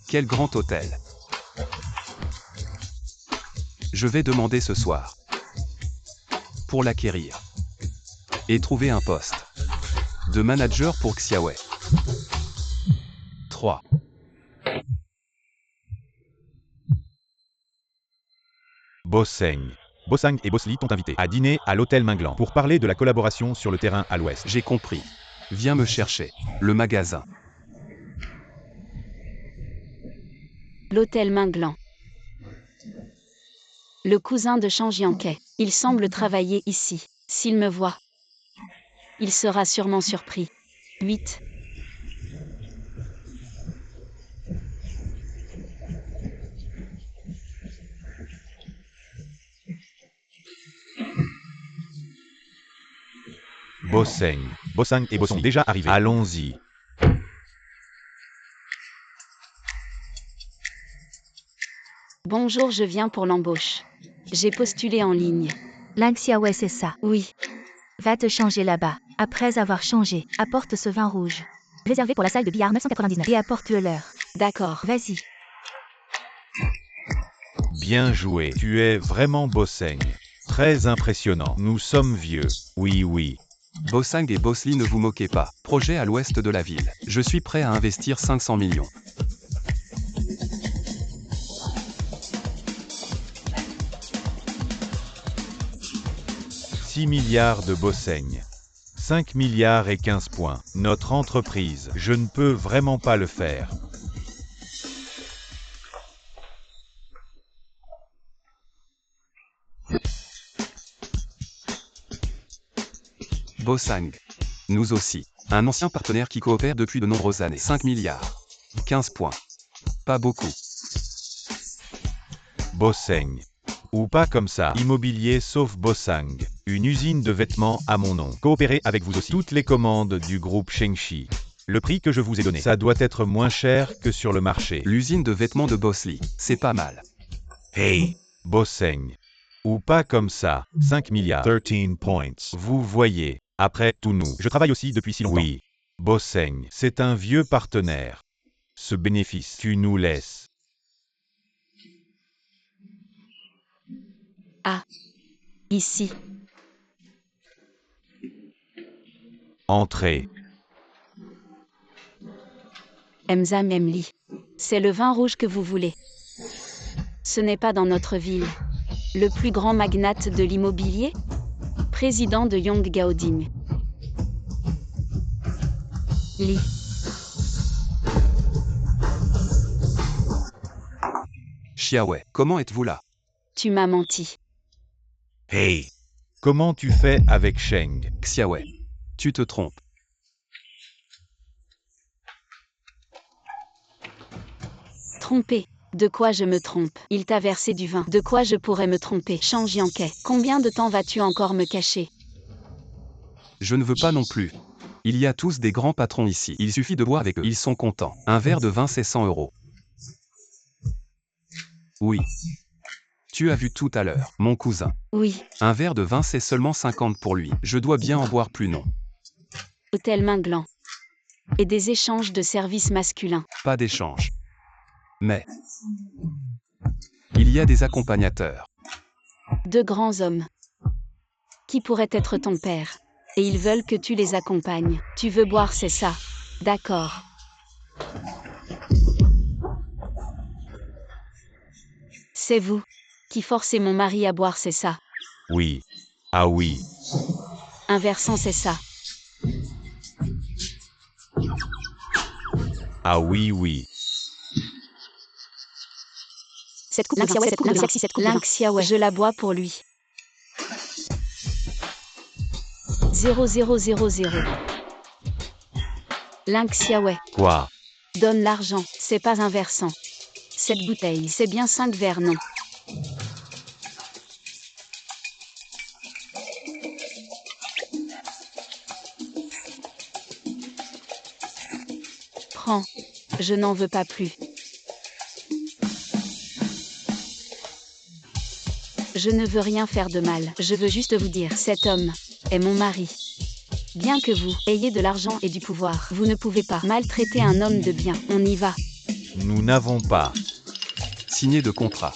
Quel grand hôtel. Je vais demander ce soir. Pour l'acquérir. Et trouver un poste. De manager pour Xiaowei. 3. Bosseng. Bossang et Bossli t'ont invité à dîner à l'hôtel Minglan pour parler de la collaboration sur le terrain à l'ouest. J'ai compris. Viens me chercher. Le magasin. L'hôtel Minglan. Le cousin de Chang Jiankei. Il semble travailler ici. S'il me voit, il sera sûrement surpris. 8. Bosseng. Bossang et Bosson déjà arrivés. Allons-y. Bonjour, je viens pour l'embauche. J'ai postulé en ligne. Lynx Yahweh, c'est ça. Oui, Va te changer là-bas. Après avoir changé, apporte ce vin rouge. Réservé pour la salle de billard 999. Et apporte-le leur. d'accord. Vas-y. Bien joué. Tu es vraiment Bosseng. Très impressionnant. Nous sommes vieux. Oui. Bossang et Bosley, ne vous moquez pas. Projet à l'ouest de la ville. Je suis prêt à investir 500 millions. « 6 milliards de Bossaigne. 5 milliards et 15 points. Notre entreprise, je ne peux vraiment pas le faire. » Bossang. Nous aussi. Un ancien partenaire qui coopère depuis de nombreuses années. 5 milliards. 15 points. Pas beaucoup. Bossaigne. Ou pas comme ça. Immobilier sauf Bossang. Une usine de vêtements à mon nom. Coopérer avec vous aussi. Toutes les commandes du groupe Shengshi. Le prix que je vous ai donné, ça doit être moins cher que sur le marché. L'usine de vêtements de Bosley. C'est pas mal. Hey, Bossaigne. Ou pas comme ça. 5 milliards. 13 points. Vous voyez. Après tout nous. Je travaille aussi depuis si longtemps. Oui. Bossaigne. C'est un vieux partenaire. Ce bénéfice, tu nous laisses. Ah. Ici. Entrez. Emza Memli. C'est le vin rouge que vous voulez. Ce n'est pas dans notre ville. Le plus grand magnate de l'immobilier? Président de Yong Gaoding. Li. Xiaowei, comment êtes-vous là? Tu m'as menti. Hey. Comment tu fais avec Sheng? Xiaowei. Tu te trompes. Trompé. De quoi je me trompe? Il t'a versé du vin. De quoi je pourrais me tromper? Shang Jiankei. Combien de temps vas-tu encore me cacher? Je ne veux pas non plus. Il y a tous des grands patrons ici. Il suffit de boire avec eux. Ils sont contents. Un verre de vin, c'est 100 €. Oui. Tu as vu tout à l'heure, mon cousin. Oui. Un verre de vin, c'est seulement 50 pour lui. Je dois bien en boire plus, non? Hôtel Minglan. Et des échanges de services masculins. Pas d'échange. Mais il y a des accompagnateurs. Deux grands hommes. Qui pourraient être ton père. Et ils veulent que tu les accompagnes. Tu veux boire, c'est ça? D'accord. C'est vous qui forcez mon mari à boire, c'est ça? Oui. Ah oui. Inversant, c'est ça? Ah oui, oui. Cette coupe de vin. Link Xiaowei, je la bois pour lui. 0000. Link Xiaowei. Quoi? Donne l'argent, c'est pas un versant. Cette bouteille, c'est bien 5 verres, non? Prends. Je n'en veux pas plus. Je ne veux rien faire de mal. Je veux juste vous dire, cet homme est mon mari. Bien que vous ayez de l'argent et du pouvoir, vous ne pouvez pas maltraiter un homme de bien. On y va. Nous n'avons pas Signé de contrat.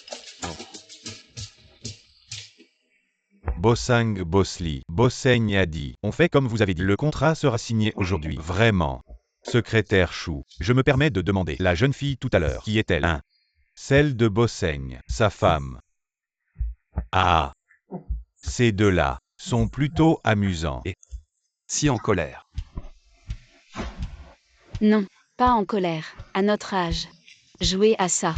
Bossang Bosley. Bossaigne a dit. On fait comme vous avez dit. Le contrat sera signé aujourd'hui. Vraiment. Secrétaire Chou. Je me permets de demander. La jeune fille tout à l'heure. Qui est-elle? Hein? Celle de Bossaigne. Sa femme. Ah. Ces deux-là sont plutôt amusants. Et si en colère. Non, pas en colère. À notre âge. Jouer à ça.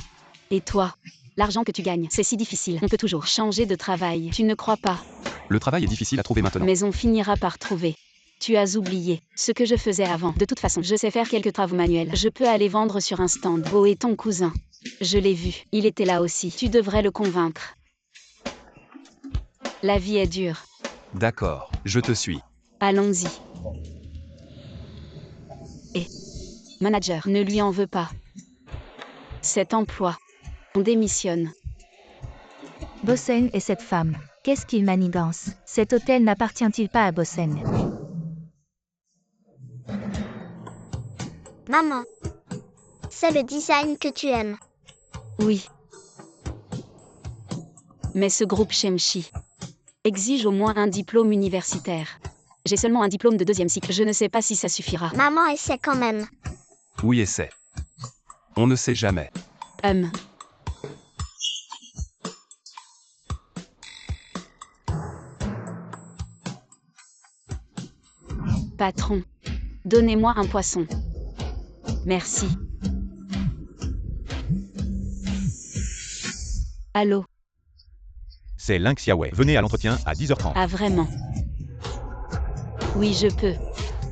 Et toi? L'argent que tu gagnes, c'est si difficile. On peut toujours changer de travail. Tu ne crois pas? Le travail est difficile à trouver maintenant. Mais on finira par trouver. Tu as oublié ce que je faisais avant. De toute façon, je sais faire quelques travaux manuels. Je peux aller vendre sur un stand. Beau est ton cousin. Je l'ai vu. Il était là aussi. Tu devrais le convaincre. La vie est dure. D'accord, je te suis. Allons-y. Et manager, ne lui en veux pas. Cet emploi. On démissionne. Bosseng et cette femme. Qu'est-ce qu'il manigance? Cet hôtel n'appartient-il pas à Bosseng? Maman. C'est le design que tu aimes. Oui. Mais ce groupe Shemshi exige au moins un diplôme universitaire. J'ai seulement un diplôme de 2e cycle. Je ne sais pas si ça suffira. Maman essaie quand même. Oui, essaie. On ne sait jamais. Patron. Donnez-moi un poisson. Merci. Allô? C'est Lynx Yahweh. Venez à l'entretien à 10h30. Ah vraiment? Oui, je peux.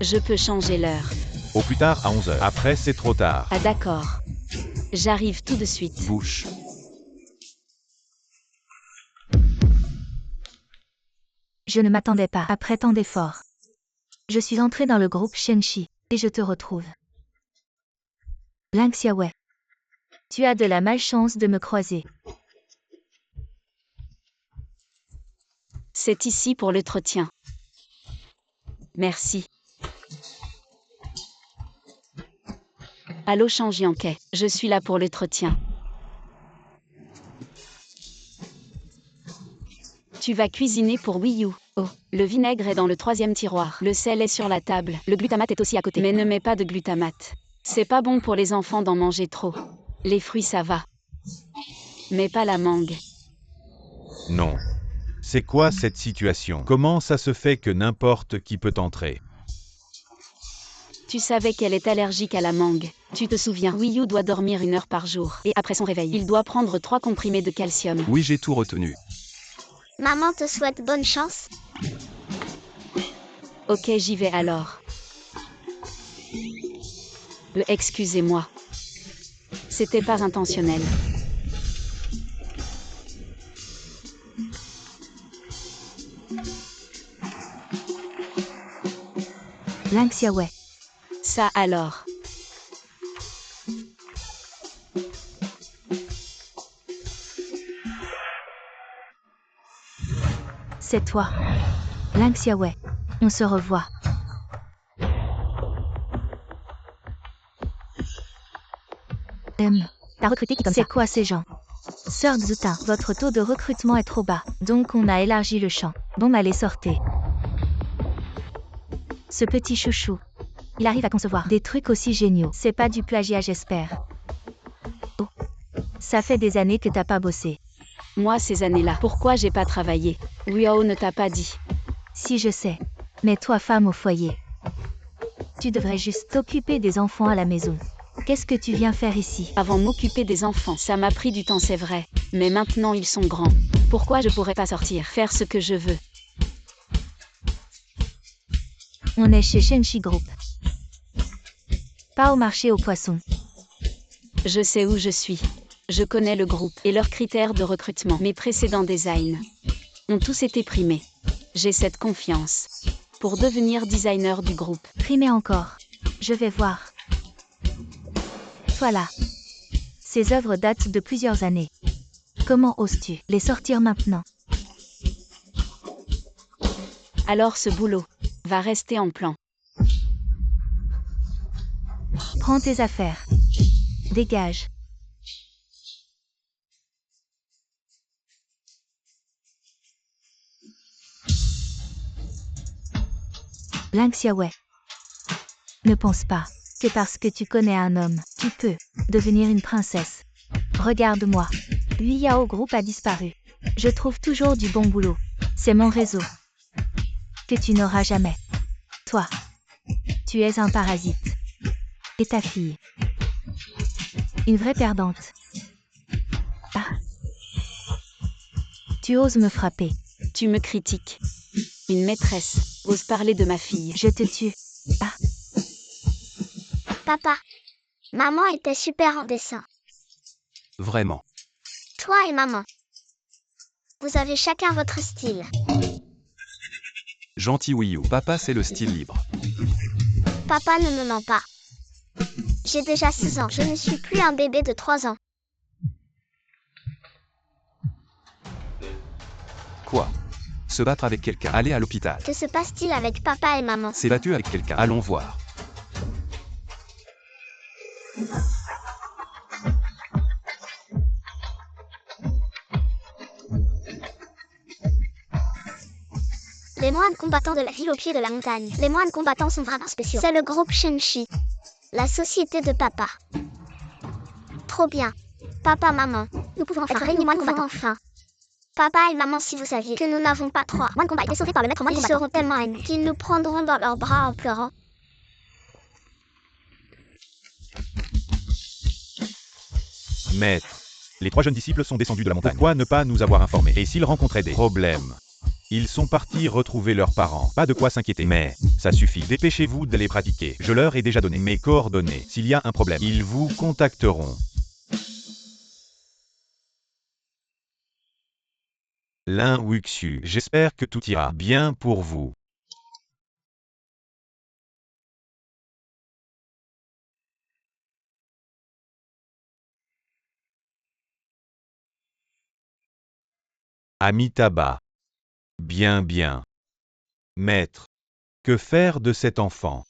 Je peux changer l'heure. Au plus tard à 11h. Après, c'est trop tard. Ah d'accord. J'arrive tout de suite. Bouche. Je ne m'attendais pas après tant d'efforts. Je suis entré dans le groupe Shenshi, et je te retrouve. Lynx Yahweh. Tu as de la malchance de me croiser. C'est ici pour l'entretien. Merci. Allô Changianquet, je suis là pour l'entretien. Tu vas cuisiner pour Wii U. Oh, le vinaigre est dans le 3e tiroir. Le sel est sur la table. Le glutamate est aussi à côté. Mais ne mets pas de glutamate. C'est pas bon pour les enfants d'en manger trop. Les fruits ça va. Mais pas la mangue. Non. C'est quoi cette situation? Comment ça se fait que n'importe qui peut entrer? Tu savais qu'elle est allergique à la mangue. Tu te souviens, Wii U doit dormir 1 heure par jour. Et après son réveil, il doit prendre 3 comprimés de calcium. Oui, j'ai tout retenu. Maman te souhaite bonne chance. Ok, j'y vais alors. Excusez-moi. C'était pas intentionnel. Lynx Yahweh. Ça alors. C'est toi. Lynx Yahweh. On se revoit. T'as recruté qui comme ça? C'est quoi ces gens? Sœur Xuta, votre taux de recrutement est trop bas, donc on a élargi le champ. Bon, allez, sortez. Ce petit chouchou. Il arrive à concevoir des trucs aussi géniaux. C'est pas du plagiat, j'espère. Oh. Ça fait des années que t'as pas bossé. Moi, ces années-là, pourquoi j'ai pas travaillé? Wiao ne t'a pas dit. Si, je sais. Mais toi, femme au foyer, tu devrais juste t'occuper des enfants à la maison. Qu'est-ce que tu viens faire ici? Avant m'occuper des enfants, ça m'a pris du temps, c'est vrai. Mais maintenant, ils sont grands. Pourquoi je pourrais pas sortir, faire ce que je veux? On est chez Shenshi Group. Pas au marché aux poissons. Je sais où je suis. Je connais le groupe et leurs critères de recrutement. Mes précédents designs ont tous été primés. J'ai cette confiance pour devenir designer du groupe. Primé encore. Je vais voir. Voilà. Ces œuvres datent de plusieurs années. Comment oses-tu les sortir maintenant? Alors ce boulot va rester en plan. Prends tes affaires. Dégage. Lynx Yahweh. Ne pense pas que parce que tu connais un homme, tu peux devenir une princesse. Regarde-moi. Yao Group a disparu. Je trouve toujours du bon boulot. C'est mon réseau. Que tu n'auras jamais. Toi. Tu es un parasite. Et ta fille. Une vraie perdante. Ah. Tu oses me frapper. Tu me critiques. Une maîtresse ose parler de ma fille. Je te tue. Ah. Papa. Maman était super en dessin. Vraiment. Toi et maman. Vous avez chacun votre style. Gentil Wii U. Papa, c'est le style libre. Papa ne me ment pas. J'ai déjà 6 ans. Je ne suis plus un bébé de 3 ans. Quoi? Se battre avec quelqu'un. Aller à l'hôpital. Que se passe-t-il avec papa et maman? S'est battu avec quelqu'un. Allons voir. Les Les moines combattants de la ville au pied de la montagne. Les moines combattants sont vraiment spéciaux. C'est le groupe Shenshi. La société de papa. Trop bien. Papa, maman, nous pouvons enfin réunir moines combattants. Enfin. Papa et maman, si vous saviez que nous n'avons pas trois moines combattants sauvés par le maître moine combattant. Ils seront tellement émus qu'ils nous prendront dans leurs bras en pleurant. Maître, les 3 jeunes disciples sont descendus de la montagne. Pourquoi ne pas nous avoir informés? Et s'ils rencontraient des problèmes? Ils sont partis retrouver leurs parents. Pas de quoi s'inquiéter. Mais, ça suffit. Dépêchez-vous d'aller pratiquer. Je leur ai déjà donné mes coordonnées. S'il y a un problème, ils vous contacteront. Lin Wuxu, j'espère que tout ira bien pour vous. Amitabha. Bien, bien. Maître, que faire de cet enfant?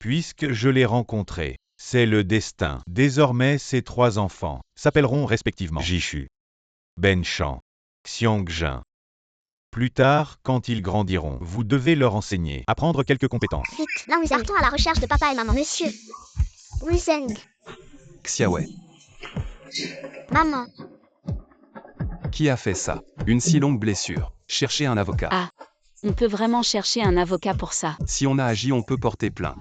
Puisque je l'ai rencontré, c'est le destin. Désormais, ces 3 enfants s'appelleront respectivement Jishu, Benchan, Xiangjin. Plus tard, quand ils grandiront, vous devez leur enseigner, apprendre quelques compétences. Vite, là, nous partons à la recherche de papa et maman. Monsieur Wuzeng, Xiaowei. maman, Qui a fait ça? Une si longue blessure. Cherchez un avocat. Ah. On peut vraiment chercher un avocat pour ça. Si on a agi, on peut porter plainte.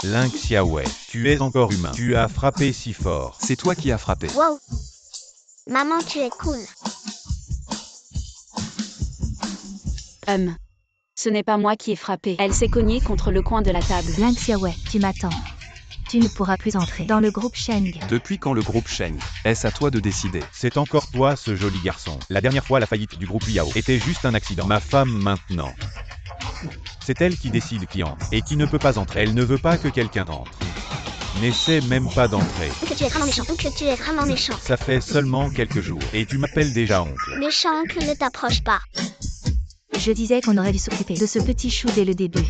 Lin Xiaowei, tu es encore humain. Tu as frappé si fort. C'est toi qui as frappé. wow. Maman, tu es cool. Ce n'est pas moi qui ai frappé. Elle s'est cognée contre le coin de la table. Lin Xiaowei, tu m'attends. Tu ne pourras plus entrer dans le groupe Sheng. Depuis quand le groupe Sheng? Est-ce à toi de décider? C'est encore toi, ce joli garçon. La dernière fois, la faillite du groupe Liao était juste un accident. Ma femme, maintenant. C'est elle qui décide qui entre et qui ne peut pas entrer. Elle ne veut pas que quelqu'un entre. N'essaie même pas d'entrer. Que tu es vraiment méchant. Que tu es vraiment méchant. Ça fait seulement quelques jours et tu m'appelles déjà oncle. Méchant oncle, ne t'approche pas. Je disais qu'on aurait dû s'occuper de ce petit chou dès le début.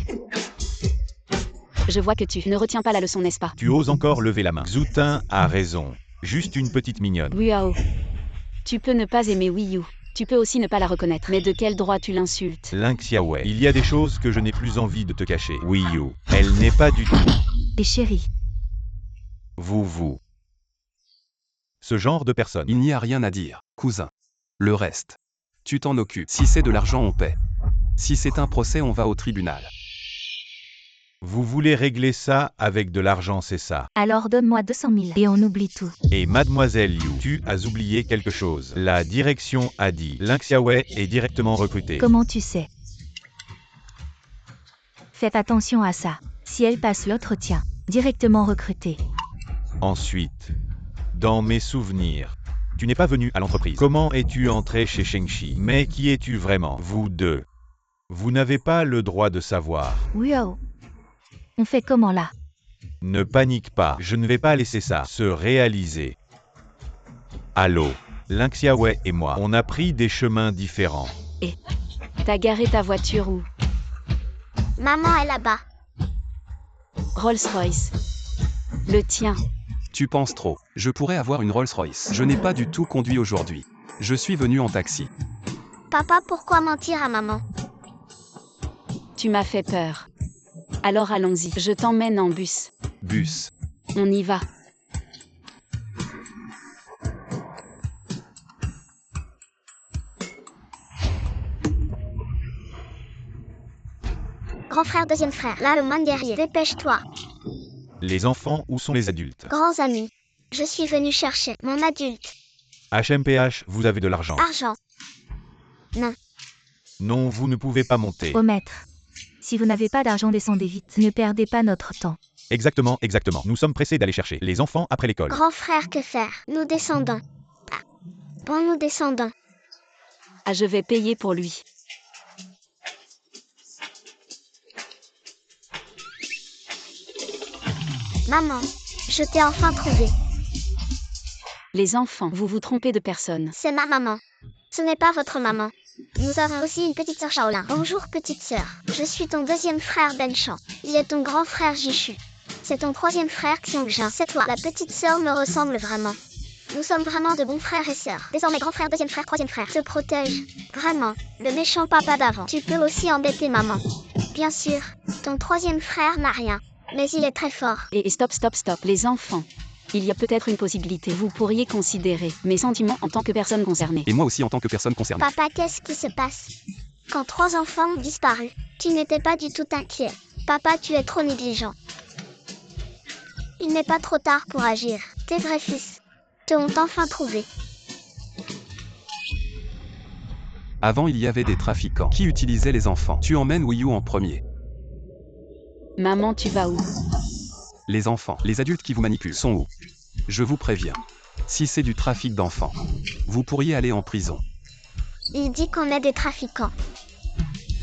Je vois que tu ne retiens pas la leçon, n'est-ce pas? Tu oses encore lever la main. Zoutin a raison. Juste une petite mignonne. Wiao. Tu peux ne pas aimer Wiyu. Tu peux aussi ne pas la reconnaître. Mais de quel droit tu l'insultes? Lin Xiaowei, il y a des choses que je n'ai plus envie de te cacher. Wiyu, elle n'est pas du tout. Et chérie, Vous. Ce genre de personne. Il n'y a rien à dire, cousin. Le reste. Tu t'en occupes. Si c'est de l'argent, on paie. Si c'est un procès, on va au tribunal. Vous voulez régler ça avec de l'argent, c'est ça. alors donne-moi 200 000 et on oublie tout. Et mademoiselle Liu, tu as oublié quelque chose. La direction a dit. Lin Xiaowei est directement recruté. Comment tu sais? Faites attention à ça. Si elle passe l'entretien, directement recrutée. Ensuite, dans mes souvenirs, tu n'es pas venu à l'entreprise. Comment es-tu entré chez Shengshi? Mais qui es-tu vraiment? Vous deux. Vous n'avez pas le droit de savoir. Wow. On fait comment là? Ne panique pas, je ne vais pas laisser ça se réaliser. Allô, Lin Xiaowei et moi, on a pris des chemins différents. T'as garé ta voiture où? Maman est là-bas. Rolls-Royce. Le tien. Tu penses trop. Je pourrais avoir une Rolls-Royce. Je n'ai pas du tout conduit aujourd'hui. Je suis venu en taxi. Papa, pourquoi mentir à maman? Tu m'as fait peur. Alors allons-y. Je t'emmène en bus. Bus. On y va. Grand frère, deuxième frère. Là, le moine guerrier. Dépêche-toi. Les enfants, où sont les adultes? Grands amis. Je suis venu chercher mon adulte. HMPH, vous avez de l'argent. Argent. Non, vous ne pouvez pas monter. Au maître. Si vous n'avez pas d'argent, descendez vite. Ne perdez pas notre temps. Exactement. Nous sommes pressés d'aller chercher les enfants après l'école. Grand frère, que faire? Nous descendons. Ah. Bon, nous descendons. Ah, je vais payer pour lui. Maman, je t'ai enfin trouvé. Les enfants, vous vous trompez de personne. C'est ma maman. Ce n'est pas votre maman. Nous avons aussi une petite sœur Shaolin. Bonjour petite sœur. Je suis ton deuxième frère Benchan. Il est ton grand frère Jishu. C'est ton troisième frère Xiangjin. C'est toi. La petite sœur me ressemble vraiment. Nous sommes vraiment de bons frères et sœurs. Désormais grand frère, deuxième frère, troisième frère. Se protège. Vraiment. Le méchant papa d'avant. Tu peux aussi embêter maman. Bien sûr. Ton troisième frère n'a rien. Mais il est très fort. Et stop, stop, stop. Les enfants. Il y a peut-être une possibilité. Vous pourriez considérer mes sentiments en tant que personne concernée. Et moi aussi en tant que personne concernée. Papa, qu'est-ce qui se passe? Quand 3 enfants ont disparu, tu n'étais pas du tout inquiet. Papa, tu es trop négligent. Il n'est pas trop tard pour agir. Tes vrais fils te ont enfin trouvé. Avant il y avait des trafiquants qui utilisaient les enfants. Tu emmènes Wiyu en premier. Maman, tu vas où? Les enfants, les adultes qui vous manipulent sont où? Je vous préviens. Si c'est du trafic d'enfants, vous pourriez aller en prison. Il dit qu'on est des trafiquants.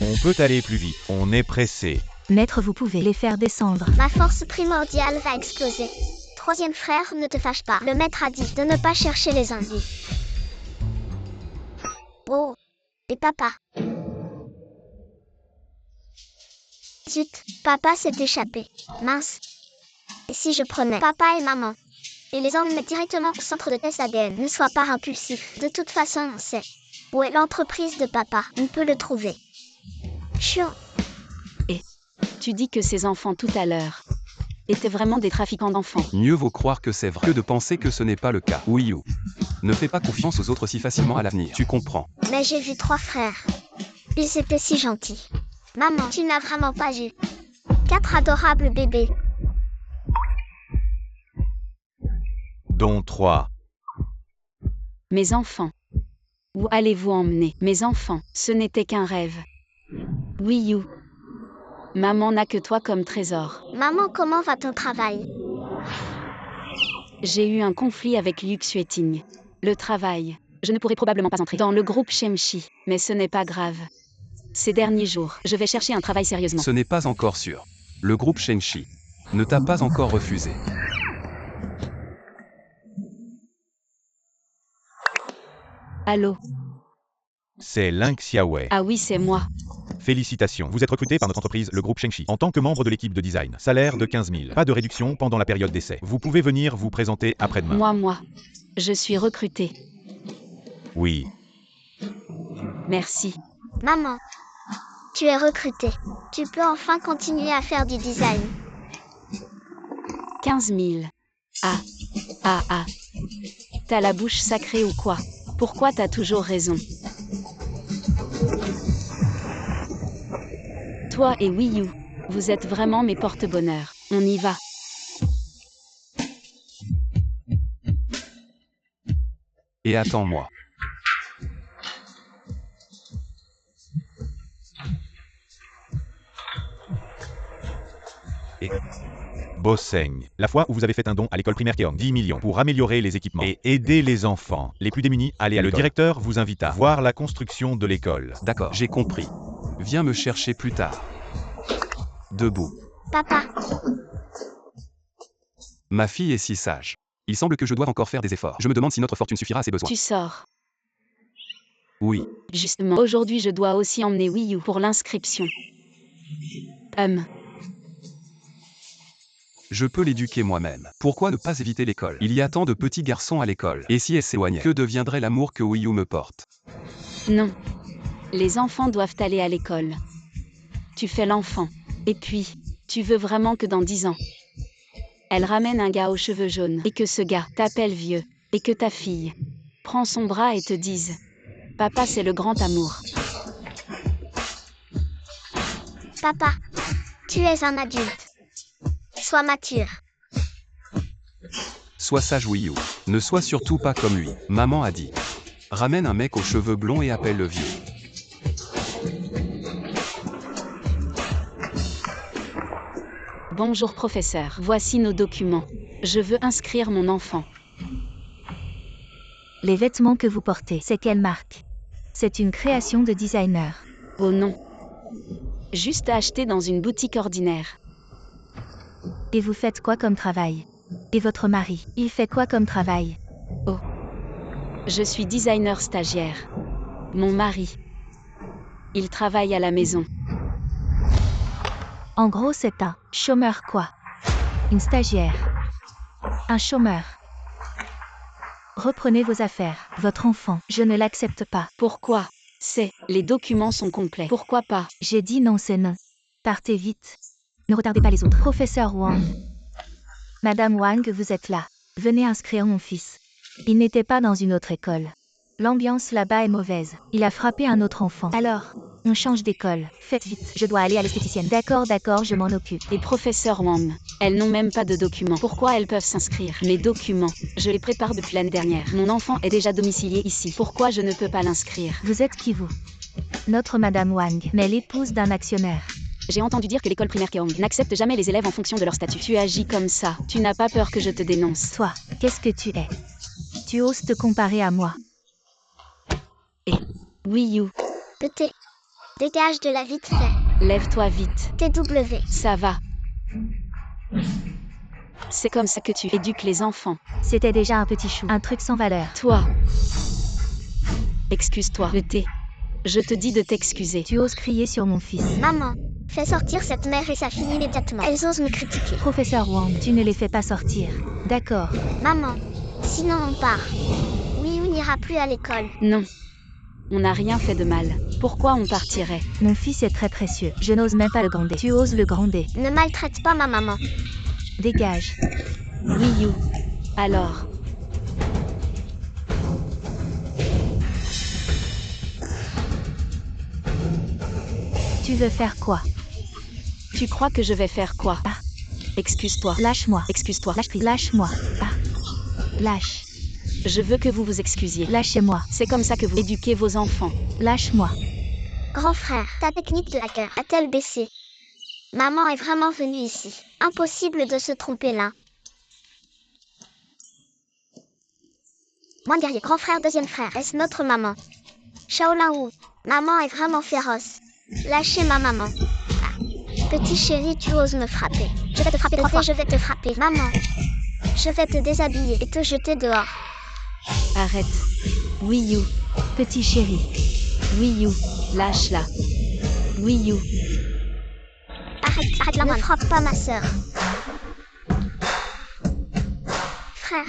On peut aller plus vite, on est pressé. Maître, vous pouvez les faire descendre. Ma force primordiale va exploser. Troisième frère, ne te fâche pas. Le maître a dit de ne pas chercher les indices. Oh. Et papa. Zut, papa s'est échappé. Mince. Et si je prenais papa et maman et les emmenais directement au centre de test ADN? Ne sois pas impulsif. De toute façon, on sait où est l'entreprise de papa. On peut le trouver. Chiant. Tu dis que ces enfants tout à l'heure étaient vraiment des trafiquants d'enfants. Mieux vaut croire que c'est vrai que de penser que ce n'est pas le cas. Wiyu. Ne fais pas confiance aux autres si facilement à l'avenir. Tu comprends. Mais j'ai vu 3 frères. Ils étaient si gentils. Maman, tu n'as vraiment pas vu 4 adorables bébés. Dont 3. Mes enfants. Où allez-vous emmener mes enfants? Ce n'était qu'un rêve. Wiyu. Maman n'a que toi comme trésor. Maman, comment va ton travail? J'ai eu un conflit avec Liu Xueting. Le travail. Je ne pourrai probablement pas entrer dans le groupe Shemshi, mais ce n'est pas grave. Ces derniers jours, je vais chercher un travail sérieusement. Ce n'est pas encore sûr. Le groupe Shengshi ne t'a pas encore refusé. Allô? C'est Ling Xiaowei. Ah oui, c'est moi. Félicitations, vous êtes recruté par notre entreprise, le groupe Shengshi, en tant que membre de l'équipe de design. Salaire de 15 000. Pas de réduction pendant la période d'essai. Vous pouvez venir vous présenter après-demain. Moi. Je suis recrutée. Oui. Merci. Maman, tu es recrutée. Tu peux enfin continuer à faire du design. 15 000. Ah. T'as la bouche sacrée ou quoi? Pourquoi t'as toujours raison? Toi et Wiyu, vous êtes vraiment mes porte-bonheur. On y va. Et attends-moi. Bosseng, la fois où vous avez fait un don à l'école primaire Keong, 10 millions, pour améliorer les équipements et aider les enfants les plus démunis à aller à l'école. Le directeur vous invite à voir la construction de l'école. D'accord, j'ai compris. Viens me chercher plus tard. Debout. Papa, Ma fille est si sage. Il semble que je doive encore faire des efforts. Je me demande si notre fortune suffira à ses besoins. Tu sors. Oui. Justement, aujourd'hui je dois aussi emmener Wiyu pour l'inscription. Je peux l'éduquer moi-même. Pourquoi ne pas éviter l'école? Il y a tant de petits garçons à l'école. Et si elle s'éloignait, que deviendrait l'amour que Wiyu me porte? Non. Les enfants doivent aller à l'école. Tu fais l'enfant. Et puis, tu veux vraiment que dans 10 ans, elle ramène un gars aux cheveux jaunes et que ce gars t'appelle vieux et que ta fille prend son bras et te dise « Papa, c'est le grand amour ». papa, tu es un adulte. Sois mature. Sois sage Wiyu. Ne sois surtout pas comme lui. Maman a dit. Ramène un mec aux cheveux blonds et appelle-le vieux. Bonjour professeur, voici nos documents. Je veux inscrire mon enfant. Les vêtements que vous portez, c'est quelle marque? C'est une création de designer. Oh non. Juste acheté dans une boutique ordinaire. Et vous faites quoi comme travail? Et votre mari, il fait quoi comme travail? Oh. Je suis designer stagiaire. Mon mari. Il travaille à la maison. En gros, c'est un chômeur quoi? Une stagiaire. Un chômeur. Reprenez vos affaires. Votre enfant, je ne l'accepte pas. Pourquoi? Les documents sont complets. Pourquoi pas? J'ai dit non, c'est non. Partez vite. Ne retardez pas les autres. Professeur Wang. Madame Wang, vous êtes là. Venez inscrire mon fils. Il n'était pas dans une autre école. L'ambiance là-bas est mauvaise. Il a frappé un autre enfant. Alors, on change d'école. Faites vite. Je dois aller à l'esthéticienne. D'accord, je m'en occupe. Et professeur Wang, elles n'ont même pas de documents. Pourquoi elles peuvent s'inscrire? Mes documents, je les prépare depuis l'année dernière. Mon enfant est déjà domicilié ici. Pourquoi je ne peux pas l'inscrire? Vous êtes qui vous? Notre Madame Wang, mais l'épouse d'un actionnaire. J'ai entendu dire que l'école primaire Keong n'accepte jamais les élèves en fonction de leur statut. Tu agis comme ça. Tu n'as pas peur que je te dénonce? Toi, qu'est-ce que tu es? Tu oses te comparer à moi? Oui, you. Petit. Dégage de la vite fait. Lève-toi vite. TW. Ça va. C'est comme ça que tu éduques les enfants. C'était déjà un petit chou. Un truc sans valeur. Toi. Excuse-toi. Je te dis de t'excuser. Tu oses crier sur mon fils. Maman, fais sortir cette mère et sa fille immédiatement. Elles osent me critiquer. Professeur Wang, tu ne les fais pas sortir. D'accord. Maman, sinon on part. Oui, on n'ira plus à l'école. Non. On n'a rien fait de mal. Pourquoi on partirait? Mon fils est très précieux. Je n'ose même pas le gronder. Tu oses le gronder. Ne maltraite pas ma maman. Dégage. Oui, you. Alors. Tu veux faire quoi? Tu crois que je vais faire quoi? Ah. Excuse-toi. Lâche-moi. Excuse-toi. Lâche prise. Lâche-moi. Ah. Lâche. Je veux que vous vous excusiez. Lâchez-moi. C'est comme ça que vous éduquez vos enfants. Lâche-moi. Grand frère, ta technique de hacker a-t-elle baissé? Maman est vraiment venue ici. Impossible de se tromper là. Moi guerrier, grand frère, deuxième frère. Est-ce notre maman? Shaolin Wu. Maman est vraiment féroce. Lâchez ma maman. Ah. Petit chéri, tu oses me frapper. Je vais te frapper 3 fois. Je vais te frapper. Maman. Je vais te déshabiller et te jeter dehors. Arrête. Oui, you. Petit chéri. Oui, you. Lâche-la. Oui, you. Arrête la main. Ne frappe pas ma sœur. Frère.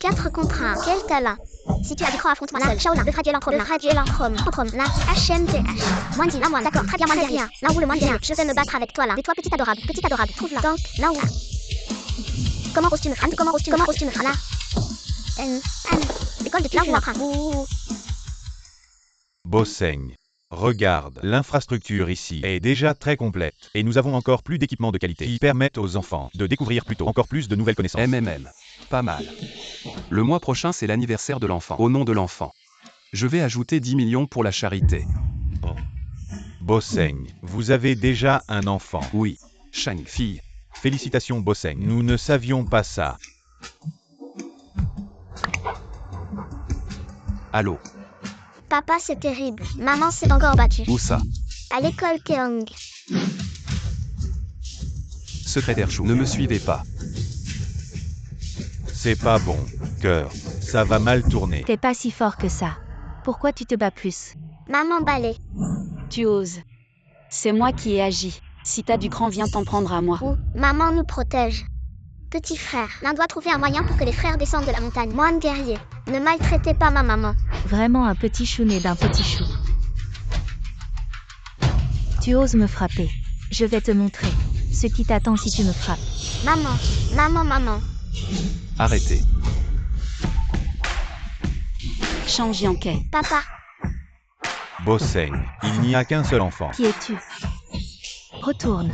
4 contre 1. Quel talent. Si tu as du cran, affronte-moi seul. Shaolin, le fragile en chrome. Le fragile en chrome. Là, HMTH. Moins 10, là, moins. D'accord, très bien, moins guerrier. Là où le moins guerrier. Je vais me battre avec toi là. Et toi, petit adorable. Trouve-la. Donc, là où. Comment oses-tu me frapper? Comment oses-tu me frapper? Là. L'école de là où. Bosseng. Regarde, l'infrastructure ici est déjà très complète, et nous avons encore plus d'équipements de qualité qui permettent aux enfants de découvrir plutôt encore plus de nouvelles connaissances. Pas mal. Le mois prochain, c'est l'anniversaire de l'enfant. Au nom de l'enfant. Je vais ajouter 10 millions pour la charité. Bosseng, vous avez déjà un enfant. Oui. Shang, fille. Félicitations Bosseng, nous ne savions pas ça. Allô. Papa, c'est terrible. Maman s'est encore battue. Où ça? À l'école Keong. Secrétaire Chou, ne me suivez pas. C'est pas bon, cœur. Ça va mal tourner. T'es pas si fort que ça. Pourquoi tu te bats plus? Maman balai. Tu oses. C'est moi qui ai agi. Si t'as du cran, viens t'en prendre à moi. Ou maman nous protège. Petit frère, l'un doit trouver un moyen pour que les frères descendent de la montagne. Moine guerrier, ne maltraitez pas ma maman. Vraiment un petit chou né d'un petit chou. Tu oses me frapper. Je vais te montrer ce qui t'attend si tu me frappes. Maman. Arrêtez. Change Yankee. Papa. Bosseng, il n'y a qu'un seul enfant. Qui es-tu? Retourne.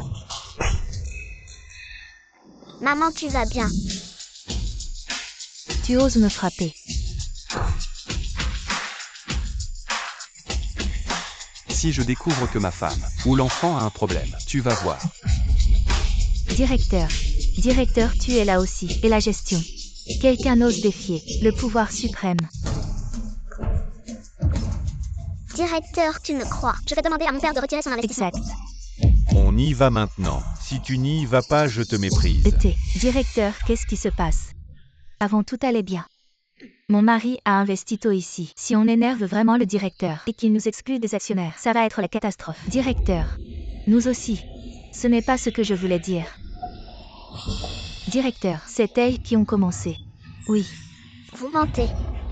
Maman, tu vas bien. Tu oses me frapper. Si je découvre que ma femme ou l'enfant a un problème, tu vas voir. Directeur, tu es là aussi. Et la gestion. Quelqu'un ose défier le pouvoir suprême. Directeur, tu me crois. Je vais demander à mon père de retirer son investissement. Exact. On y va maintenant. Si tu n'y vas pas, je te méprise. Directeur, qu'est-ce qui se passe? Avant tout allait bien. Mon mari a investi tôt ici. Si on énerve vraiment le directeur et qu'il nous exclut des actionnaires, ça va être la catastrophe. Directeur, nous aussi. Ce n'est pas ce que je voulais dire. Directeur, c'est elles qui ont commencé. Oui. Vous mentez.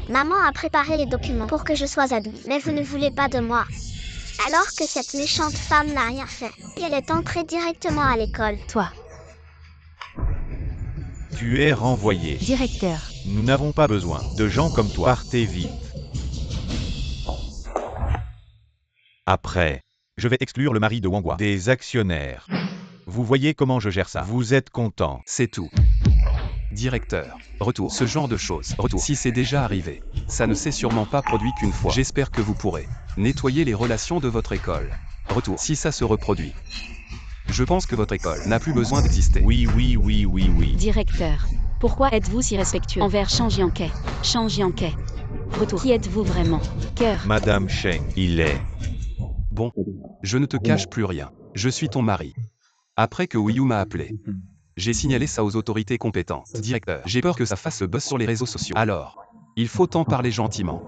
Maman a préparé les documents pour que je sois adulte, mais vous ne voulez pas de moi. Alors que cette méchante femme n'a rien fait, et elle est entrée directement à l'école. Toi, Tu es renvoyé. directeur. Nous n'avons pas besoin de gens comme toi. Partez vite. Après, je vais exclure le mari de Wangwa des actionnaires. Vous voyez comment je gère ça? Vous êtes content? C'est tout. Directeur. Retour. Ce genre de choses. Retour. Si c'est déjà arrivé. Ça ne s'est sûrement pas produit qu'une fois. J'espère que vous pourrez nettoyer les relations de votre école. Retour. Si ça se reproduit. Je pense que votre école n'a plus besoin d'exister. Oui. Directeur. Pourquoi êtes-vous si respectueux envers Shang Jiankei? Shang Jiankei. Retour. Qui êtes-vous vraiment? Cœur. Madame Sheng, il est. Bon. Je ne te cache plus rien. Je suis ton mari. Après que Wiyu m'a appelé, j'ai signalé ça aux autorités compétentes. Directeur. J'ai peur que ça fasse le buzz sur les réseaux sociaux. Alors, il faut en parler gentiment.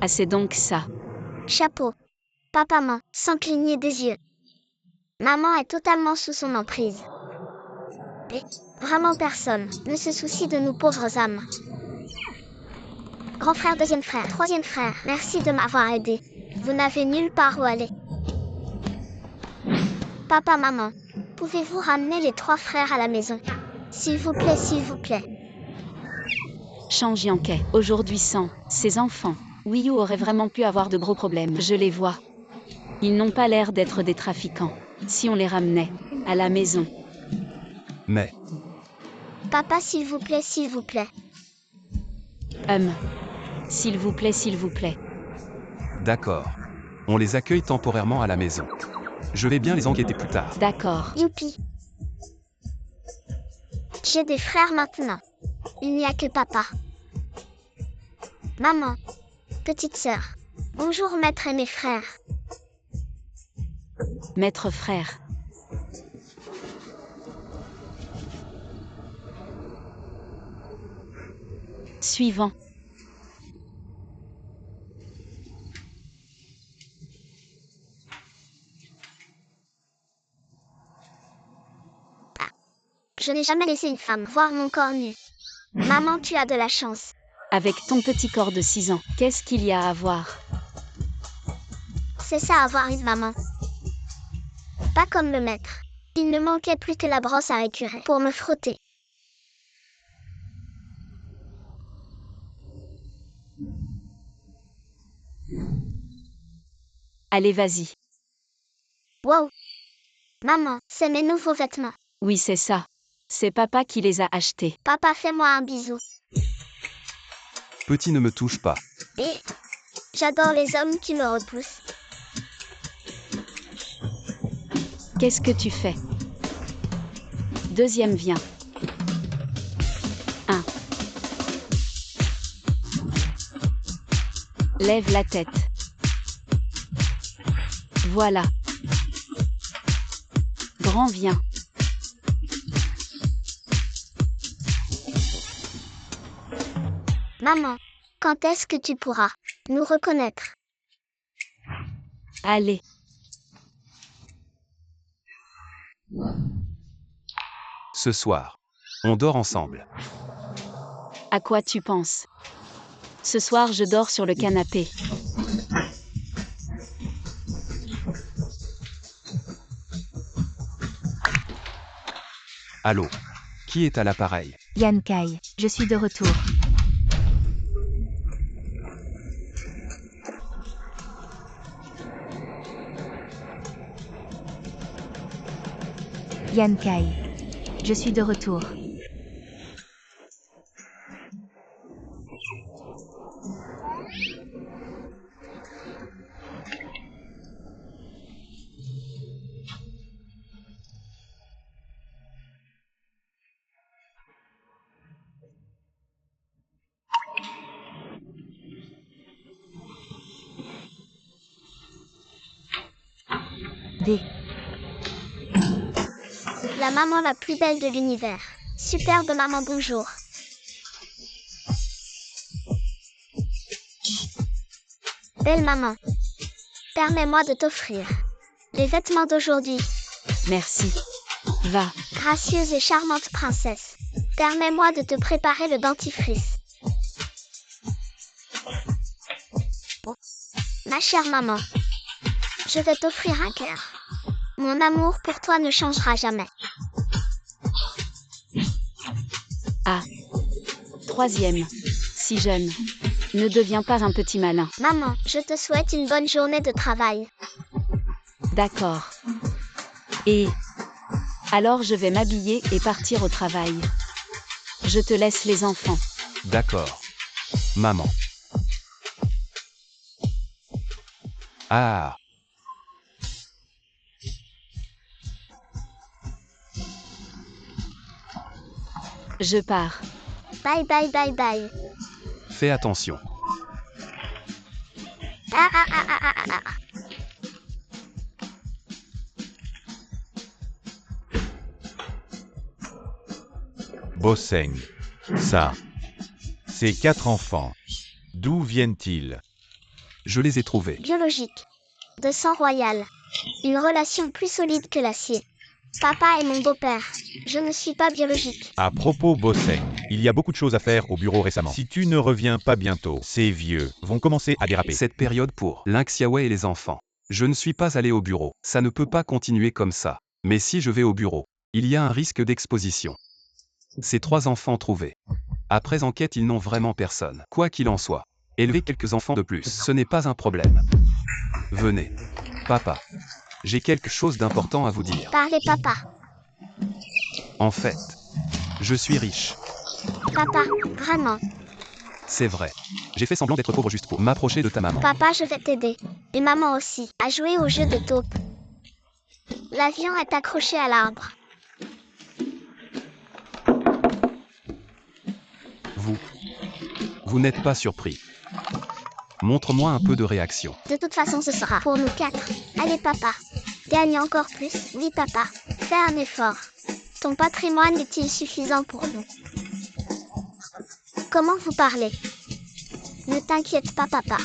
Ah, c'est donc ça. Chapeau. Papa ment, sans cligner des yeux. Maman est totalement sous son emprise. Et vraiment personne ne se soucie de nous pauvres âmes. Grand frère, deuxième frère, troisième frère, merci de m'avoir aidé. Vous n'avez nulle part où aller. Papa, maman, pouvez-vous ramener les 3 frères à la maison? S'il vous plaît, s'il vous plaît. Shang Jiankei. Aujourd'hui sans ses enfants, Wiyu aurait vraiment pu avoir de gros problèmes. Je les vois. Ils n'ont pas l'air d'être des trafiquants. Si on les ramenait à la maison. Mais, Papa, s'il vous plaît, s'il vous plaît. S'il vous plaît, s'il vous plaît. d'accord. On les accueille temporairement à la maison. Je vais bien les enquêter plus tard. D'accord. Youpi. J'ai des frères maintenant. Il n'y a que papa. Maman. Petite sœur. Bonjour maître et mes frères. Maître frère. Suivant. Je n'ai jamais laissé une femme voir mon corps nu. Maman, tu as de la chance. Avec ton petit corps de 6 ans, qu'est-ce qu'il y a à voir? C'est ça avoir une maman. Pas comme le maître. Il ne manquait plus que la brosse à écurer pour me frotter. Allez, vas-y. Wow. Maman, c'est mes nouveaux vêtements. Oui, c'est ça. C'est papa qui les a achetés. Papa, fais-moi un bisou. Petit, ne me touche pas. Et j'adore les hommes qui me repoussent. Qu'est-ce que tu fais? Deuxième vient. 1. Lève la tête. Voilà. Grand vient. Maman, quand est-ce que tu pourras nous reconnaître? Allez. Ce soir, on dort ensemble. À quoi tu penses? Ce soir, je dors sur le canapé. Allô? Qui est à l'appareil? Jiankei, je suis de retour. Jiankei, je suis de retour. D. La maman la plus belle de l'univers. Superbe maman, bonjour. Belle maman. Permets-moi de t'offrir les vêtements d'aujourd'hui. Merci. Va. Gracieuse et charmante princesse. Permets-moi de te préparer le dentifrice. Ma chère maman, je vais t'offrir un cœur. Mon amour pour toi ne changera jamais. Ah. Troisième. Si jeune. Ne deviens pas un petit malin. Maman, je te souhaite une bonne journée de travail. D'accord. Et alors je vais m'habiller et partir au travail. Je te laisse les enfants. D'accord. Maman. Ah. Je pars. Bye bye bye bye. Fais attention. Ah ah ah ah ah ah. Bosseng. Ça. Ces 4 enfants. D'où viennent-ils? Je les ai trouvés. Biologique. De sang royal. Une relation plus solide que l'acier. Papa est mon beau-père. Je ne suis pas biologique. À propos Bosseng, il y a beaucoup de choses à faire au bureau récemment. Si tu ne reviens pas bientôt, ces vieux vont commencer à déraper. Cette période pour Linxiawe et les enfants. Je ne suis pas allé au bureau. Ça ne peut pas continuer comme ça. Mais si je vais au bureau, il y a un risque d'exposition. Ces 3 enfants trouvés. Après enquête, ils n'ont vraiment personne. Quoi qu'il en soit, élever quelques enfants de plus, ce n'est pas un problème. Venez. Papa. J'ai quelque chose d'important à vous dire. Parlez papa. En fait, je suis riche. Papa, vraiment. C'est vrai. J'ai fait semblant d'être pauvre juste pour m'approcher de ta maman. Papa, je vais t'aider. Et maman aussi. À jouer au jeu de taupe. L'avion est accroché à l'arbre. Vous n'êtes pas surpris. Montre-moi un peu de réaction. De toute façon, ce sera pour nous 4. Allez papa. Gagne encore plus. Oui papa. Fais un effort. Ton patrimoine est-il suffisant pour nous? Comment vous parlez? Ne t'inquiète pas papa.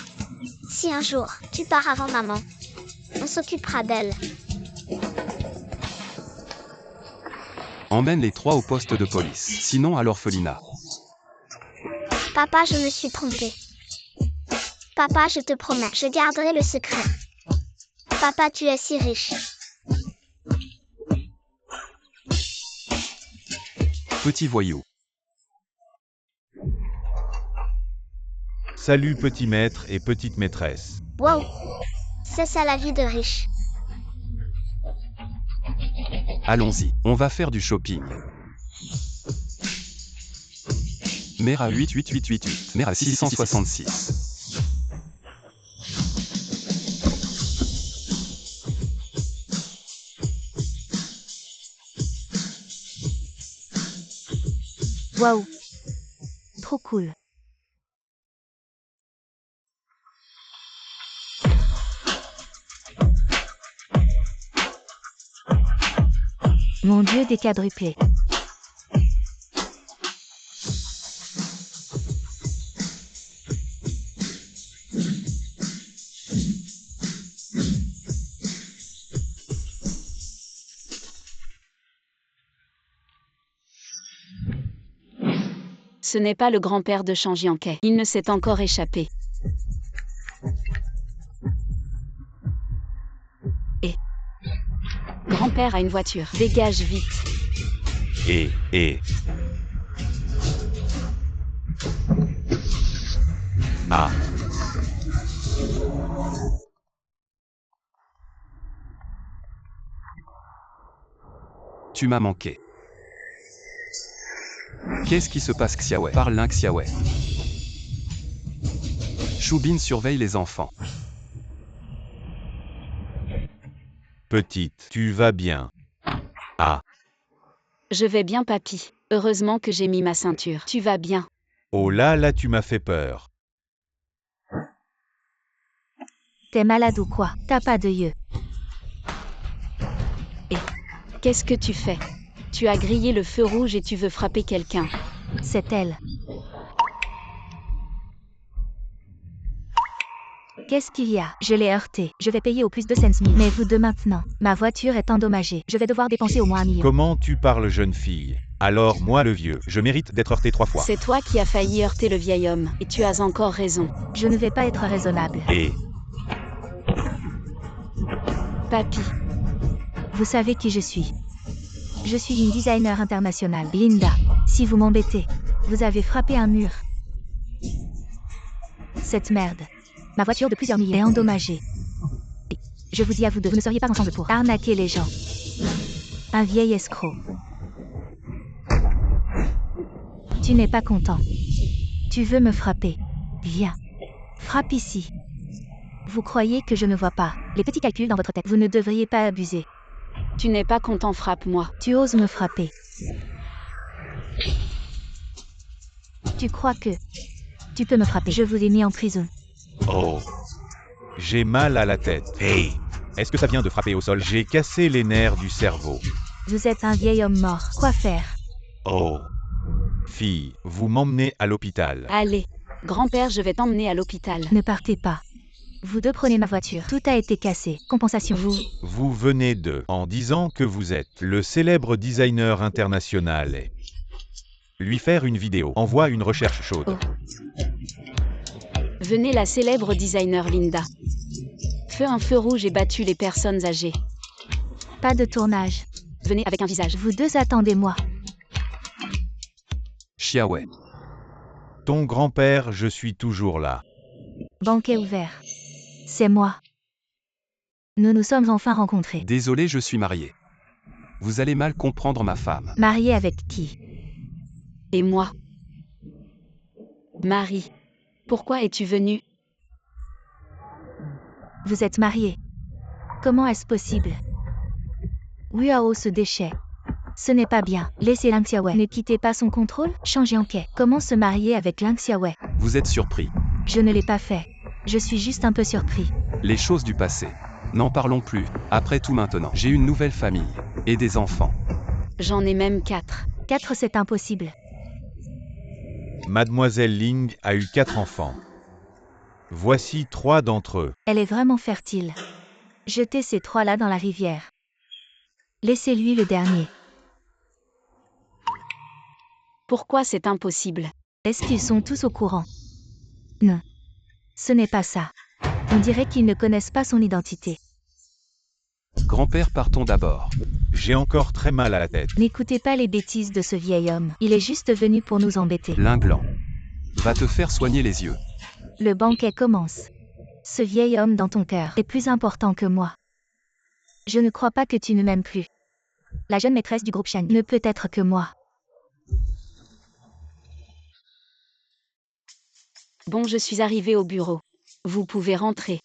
Si un jour, tu pars avant maman, on s'occupera d'elle. Emmène les 3 au poste de police. Sinon à l'orphelinat. Papa, je me suis trompée. Papa, je te promets, je garderai le secret. Papa, tu es si riche. Petit voyou. Salut petit maître et petite maîtresse. Wow. C'est ça la vie de riche. Allons-y, on va faire du shopping. Mère à 88888, mère à 666. Waouh. Trop cool. Mon Dieu, des quadruplés. Ce n'est pas le grand-père de Changianquet. Il ne s'est encore échappé. Et grand-père a une voiture. Dégage vite. Ah. Tu m'as manqué. Qu'est-ce qui se passe Xiawe? Parle Linxiawe. Choubine surveille les enfants. Petite, tu vas bien? Ah. Je vais bien papy. Heureusement que j'ai mis ma ceinture. Tu vas bien? Oh là, tu m'as fait peur. T'es malade ou quoi? T'as pas de yeux. Qu'est-ce que tu fais? Tu as grillé le feu rouge et tu veux frapper quelqu'un. C'est elle. Qu'est-ce qu'il y a? Je l'ai heurté. Je vais payer au plus de 5 000. Mais vous deux maintenant. Ma voiture est endommagée. Je vais devoir dépenser au moins 1 million. Comment tu parles, jeune fille? Alors moi le vieux, je mérite d'être heurté 3 fois. C'est toi qui as failli heurter le vieil homme, et tu as encore raison. Je ne vais pas être raisonnable. Et Papy, Vous savez qui je suis. Je suis une designer internationale. Linda, si vous m'embêtez, vous avez frappé un mur. Cette merde. Ma voiture de plusieurs milliers est endommagée. Je vous dis à vous deux, vous ne seriez pas ensemble pour arnaquer les gens. Un vieil escroc. Tu n'es pas content. Tu veux me frapper. Viens. Frappe ici. Vous croyez que je ne vois pas les petits calculs dans votre tête. Vous ne devriez pas abuser. tu n'es pas content, frappe-moi. Tu oses me frapper. Tu crois que tu peux me frapper. Je vous ai mis en prison. oh, j'ai mal à la tête. Hey, est-ce que ça vient de frapper au sol? J'ai cassé les nerfs du cerveau. Vous êtes un vieil homme mort. Quoi faire? Oh, fille, vous m'emmenez à l'hôpital. Allez, grand-père, je vais t'emmener à l'hôpital. Ne partez pas. Vous deux prenez ma voiture. Tout a été cassé. Compensation. Vous venez en disant que vous êtes le célèbre designer international et lui faire une vidéo. Envoie une recherche chaude. Oh. Venez la célèbre designer Linda. Feu un feu rouge et battu les personnes âgées. Pas de tournage. Venez avec un visage. Vous deux attendez-moi. Xiaowei. Ton grand-père, je suis toujours là. Banquet ouvert. C'est moi. Nous nous sommes enfin rencontrés. Désolé, je suis marié. Vous allez mal comprendre ma femme. Marié avec qui? Et moi? Marie, pourquoi es-tu venue? Vous êtes marié. Comment est-ce possible? Wuao se déchait. Ce n'est pas bien. Laissez Ling Xiaowei. Ne quittez pas son contrôle. Changez en quai. Comment se marier avec Ling Xiaowei? Vous êtes surpris. Je ne l'ai pas fait. Je suis juste un peu surpris. Les choses du passé. N'en parlons plus. Après tout maintenant. J'ai une nouvelle famille. Et des enfants. J'en ai même 4. 4, c'est impossible. Mademoiselle Ling a eu 4 enfants. Voici 3 d'entre eux. Elle est vraiment fertile. Jetez ces 3-là dans la rivière. Laissez-lui le dernier. Pourquoi c'est impossible? Est-ce qu'ils sont tous au courant? Non. Ce n'est pas ça. On dirait qu'ils ne connaissent pas son identité. Grand-père, partons d'abord. J'ai encore très mal à la tête. N'écoutez pas les bêtises de ce vieil homme. Il est juste venu pour nous embêter. Linglan. Va te faire soigner les yeux. Le banquet commence. Ce vieil homme dans ton cœur est plus important que moi. Je ne crois pas que tu ne m'aimes plus. La jeune maîtresse du groupe Shang ne peut être que moi. Bon, je suis arrivée au bureau. Vous pouvez rentrer.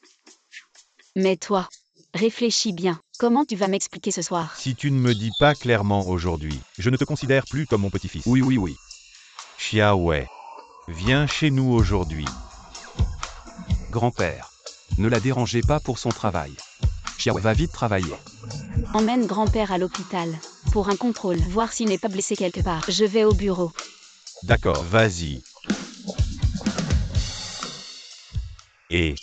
Mais toi, réfléchis bien. Comment tu vas m'expliquer ce soir? Si tu ne me dis pas clairement aujourd'hui, je ne te considère plus comme mon petit-fils. Oui. Xiaowei, viens chez nous aujourd'hui. Grand-père. Ne la dérangez pas pour son travail. Xiaowei va vite travailler. Emmène grand-père à l'hôpital. Pour un contrôle, voir s'il n'est pas blessé quelque part. Je vais au bureau. D'accord, vas-y. Et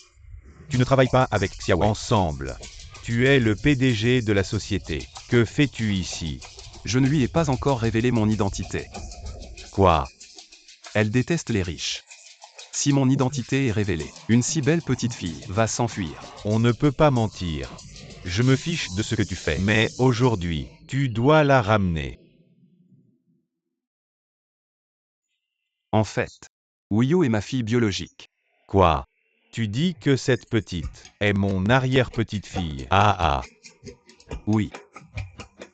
tu ne travailles pas avec Xiaowei ensemble. Tu es le PDG de la société. Que fais-tu ici? Je ne lui ai pas encore révélé mon identité. Quoi? Elle déteste les riches. Si mon identité est révélée, une si belle petite fille va s'enfuir. On ne peut pas mentir. Je me fiche de ce que tu fais. Mais aujourd'hui, tu dois la ramener. En fait, Wuyo est ma fille biologique. Quoi? Tu dis que cette petite est mon arrière-petite-fille. Ah. Oui.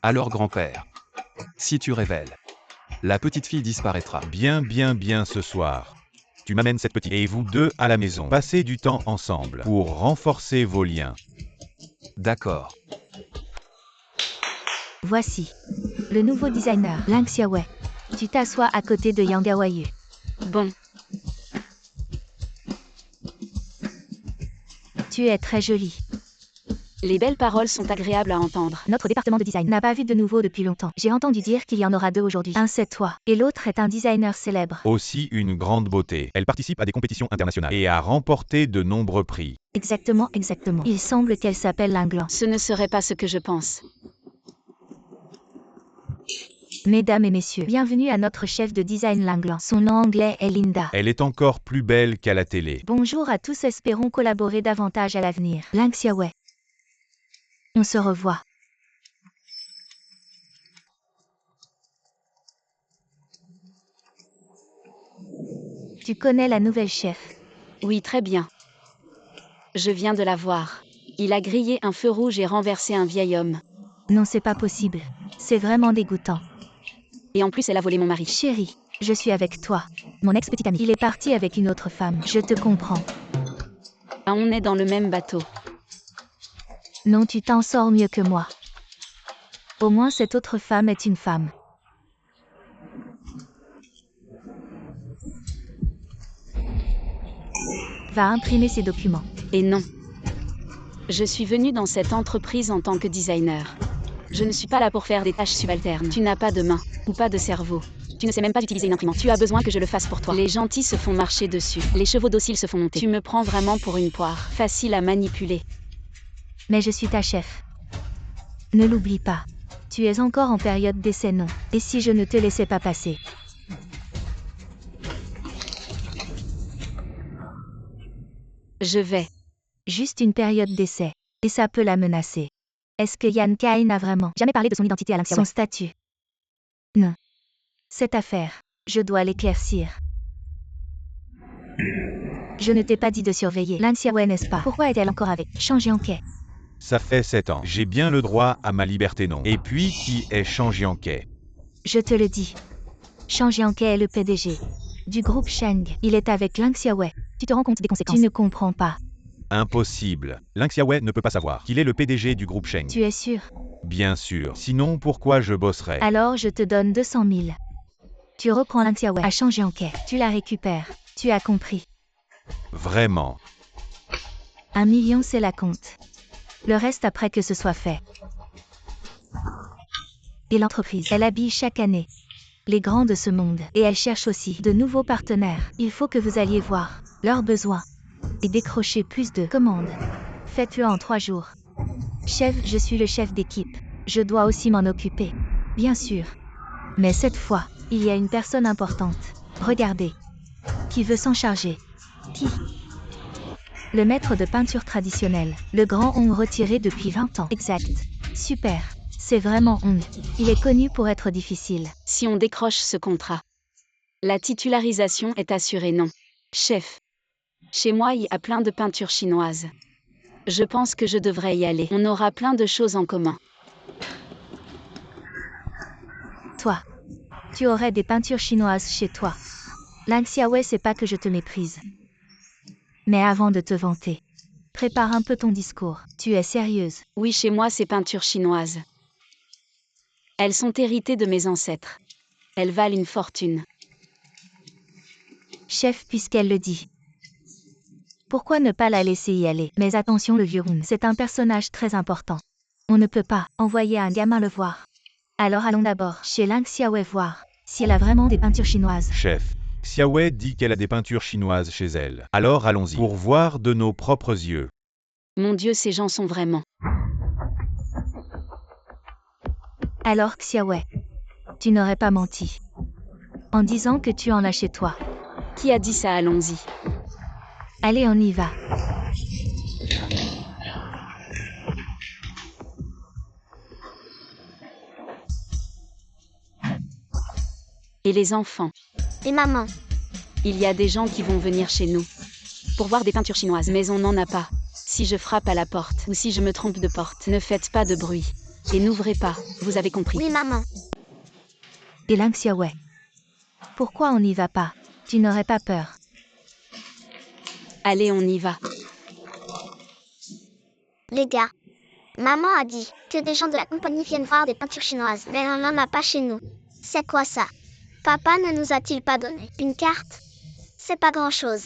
Alors grand-père, si tu révèles, la petite fille disparaîtra. Bien ce soir. Tu m'amènes cette petite et vous deux à la maison. Passez du temps ensemble pour renforcer vos liens. D'accord. Voici. Le nouveau designer, Ling Xiaowei. Tu t'assois à côté de Yang Wayu. Bon, Tu es très jolie. les belles paroles sont agréables à entendre. Notre département de design n'a pas vu de nouveau depuis longtemps. J'ai entendu dire qu'il y en aura 2 aujourd'hui. Un c'est toi, et l'autre est un designer célèbre. Aussi une grande beauté. Elle participe à des compétitions internationales et a remporté de nombreux prix. Exactement. Il semble qu'elle s'appelle Linglan. Ce ne serait pas ce que je pense. Mesdames et messieurs, bienvenue à notre chef de design Linglan. Son nom anglais est Linda. Elle est encore plus belle qu'à la télé. Bonjour à tous, espérons collaborer davantage à l'avenir. Ling Xiaowei. On se revoit. Tu connais la nouvelle chef? Oui, très bien. Je viens de la voir. Il a grillé un feu rouge et renversé un vieil homme. Non, c'est pas possible. C'est vraiment dégoûtant. Et en plus, elle a volé mon mari. Chérie, je suis avec toi. Mon ex-petit ami. Il est parti avec une autre femme. Je te comprends. Ah, on est dans le même bateau. Non, tu t'en sors mieux que moi. Au moins, cette autre femme est une femme. Va imprimer ces documents. Et non. Je suis venue dans cette entreprise en tant que designer. Je ne suis pas là pour faire des tâches subalternes. Tu n'as pas de main, ou pas de cerveau. Tu ne sais même pas utiliser une imprimante. Tu as besoin que je le fasse pour toi. Les gentils se font marcher dessus. Les chevaux dociles se font monter. Tu me prends vraiment pour une poire. Facile à manipuler. Mais je suis ta chef. Ne l'oublie pas. Tu es encore en période d'essai, non? Et si je ne te laissais pas passer? Je vais. Juste une période d'essai. Et ça peut la menacer. Est-ce que Yan Kai n'a vraiment jamais parlé de son identité à Ling Xiaowei? Son statut? Non. Cette affaire, je dois l'éclaircir. Je ne t'ai pas dit de surveiller Ling Xiaowei, n'est-ce pas? Pourquoi est-elle encore avec Shang Jiankei? Ça fait 7 ans. J'ai bien le droit à ma liberté, non? Et puis, qui est Shang Jiankei? Je te le dis. Shang Jiankei est le PDG du groupe Sheng. Il est avec Ling Xiaowei. Tu te rends compte des conséquences? Tu ne comprends pas. Impossible. Ling Xiaowei ne peut pas savoir qu'il est le PDG du groupe Sheng. Tu es sûr? Bien sûr. Sinon, pourquoi je bosserais? Alors je te donne 200 000. Tu reprends Ling Xiaowei à Shang Jiankei. Tu la récupères. Tu as compris? Vraiment. 1 million, c'est la compte. Le reste après que ce soit fait. Et l'entreprise, elle habille chaque année les grands de ce monde. Et elle cherche aussi de nouveaux partenaires. Il faut que vous alliez voir leurs besoins et décrocher plus de commandes. Faites-le en 3 jours. Chef, je suis le chef d'équipe. Je dois aussi m'en occuper. Bien sûr. Mais cette fois, il y a une personne importante. Regardez. Qui veut s'en charger? Qui? Le maître de peinture traditionnelle. Le grand Hong retiré depuis 20 ans. Exact. Super. C'est vraiment Hong. Il est connu pour être difficile. Si on décroche ce contrat, la titularisation est assurée, non? Chef. Chez moi, il y a plein de peintures chinoises. Je pense que je devrais y aller. On aura plein de choses en commun. Toi. Tu aurais des peintures chinoises chez toi. Ling Xiaowei, c'est pas que je te méprise. Mais avant de te vanter, prépare un peu ton discours. Tu es sérieuse? Oui, chez moi, ces peintures chinoises. Elles sont héritées de mes ancêtres. Elles valent une fortune. Chef, puisqu'elle le dit. Pourquoi ne pas la laisser y aller? Mais attention, le vieux Hong, c'est un personnage très important. On ne peut pas envoyer un gamin le voir. Alors allons d'abord chez Ling Xiaowei voir si elle a vraiment des peintures chinoises. Chef. Xiaowei dit qu'elle a des peintures chinoises chez elle. Alors allons-y. Pour voir de nos propres yeux. Mon Dieu, ces gens sont vraiment... Alors Xiaowei, tu n'aurais pas menti en disant que tu en as chez toi. Qui a dit ça? Allons-y. Allez, on y va. Et les enfants? Et maman? Il y a des gens qui vont venir chez nous pour voir des peintures chinoises, mais on n'en a pas. Si je frappe à la porte, ou si je me trompe de porte, ne faites pas de bruit. Et n'ouvrez pas, vous avez compris. Oui, maman. Et Ling Xiaowei, pourquoi on n'y va pas? Tu n'aurais pas peur? Allez, on y va. Les gars, maman a dit que des gens de la compagnie viennent voir des peintures chinoises, mais on n'en a pas chez nous. C'est quoi ça? Papa ne nous a-t-il pas donné une carte? C'est pas grand-chose.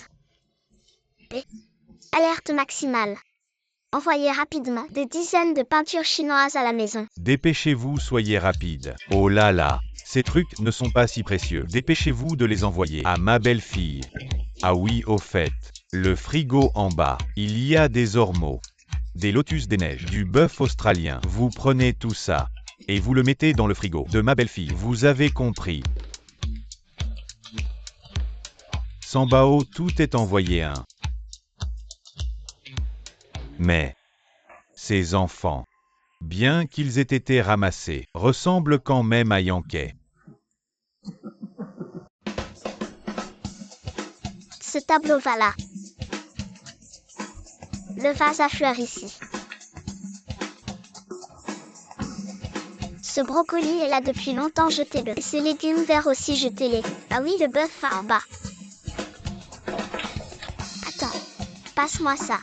Et alerte maximale. Envoyez rapidement des dizaines de peintures chinoises à la maison. Dépêchez-vous, soyez rapide. Oh là là, ces trucs ne sont pas si précieux. Dépêchez-vous de les envoyer à ma belle-fille. Ah oui, au fait, le frigo en bas, il y a des ormeaux, des lotus des neiges, du bœuf australien. Vous prenez tout ça. Et vous le mettez dans le frigo de ma belle-fille. Vous avez compris. Sambao, tout est envoyé un. Mais ces enfants, bien qu'ils aient été ramassés, ressemblent quand même à Yankee. Ce tableau va là. Le vase à fleurs ici. Ce brocoli est là depuis longtemps, jetez-le. Et ces légumes verts aussi, jetez-les. Ah oui, le bœuf en bas. Attends, passe-moi ça.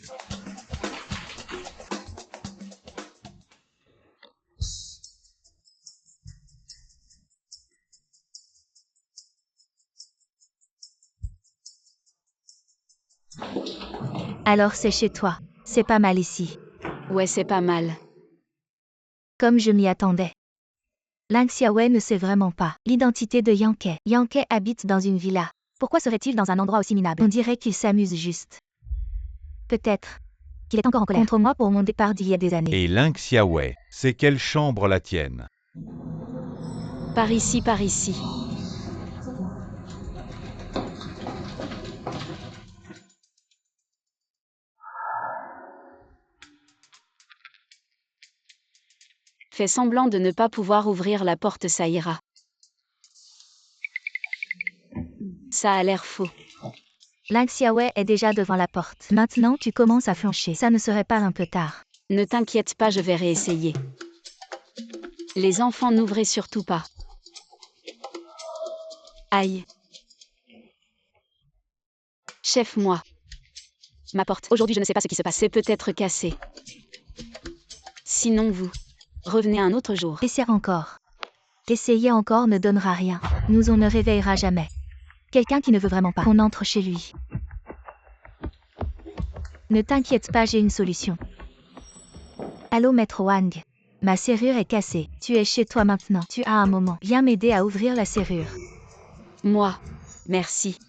Alors c'est chez toi. C'est pas mal ici. Ouais, c'est pas mal. Comme je m'y attendais. Ling Xiaowei ne sait vraiment pas l'identité de Yankee. Yankee habite dans une villa. Pourquoi serait-il dans un endroit aussi minable? On dirait qu'il s'amuse juste. Peut-être qu'il est encore en colère contre moi pour mon départ d'il y a des années. Et Ling Xiaowei, c'est quelle chambre la tienne? Par ici, par ici. Fais semblant de ne pas pouvoir ouvrir la porte, ça ira. Ça a l'air faux. Ling Xiaowei est déjà devant la porte. Maintenant tu commences à flancher. Ça ne serait pas un peu tard? Ne t'inquiète pas, je vais réessayer. Les enfants, n'ouvrez surtout pas. Aïe. Chef, moi. Ma porte. Aujourd'hui, je ne sais pas ce qui se passe. C'est peut-être cassé. Sinon, vous. Revenez un autre jour. Essayer encore. Essayer encore ne donnera rien. Nous, on ne réveillera jamais. Quelqu'un qui ne veut vraiment pas qu'on entre chez lui. Ne t'inquiète pas, j'ai une solution. Allô, maître Wang. Ma serrure est cassée. Tu es chez toi maintenant. Tu as un moment. Viens m'aider à ouvrir la serrure. Moi. Merci.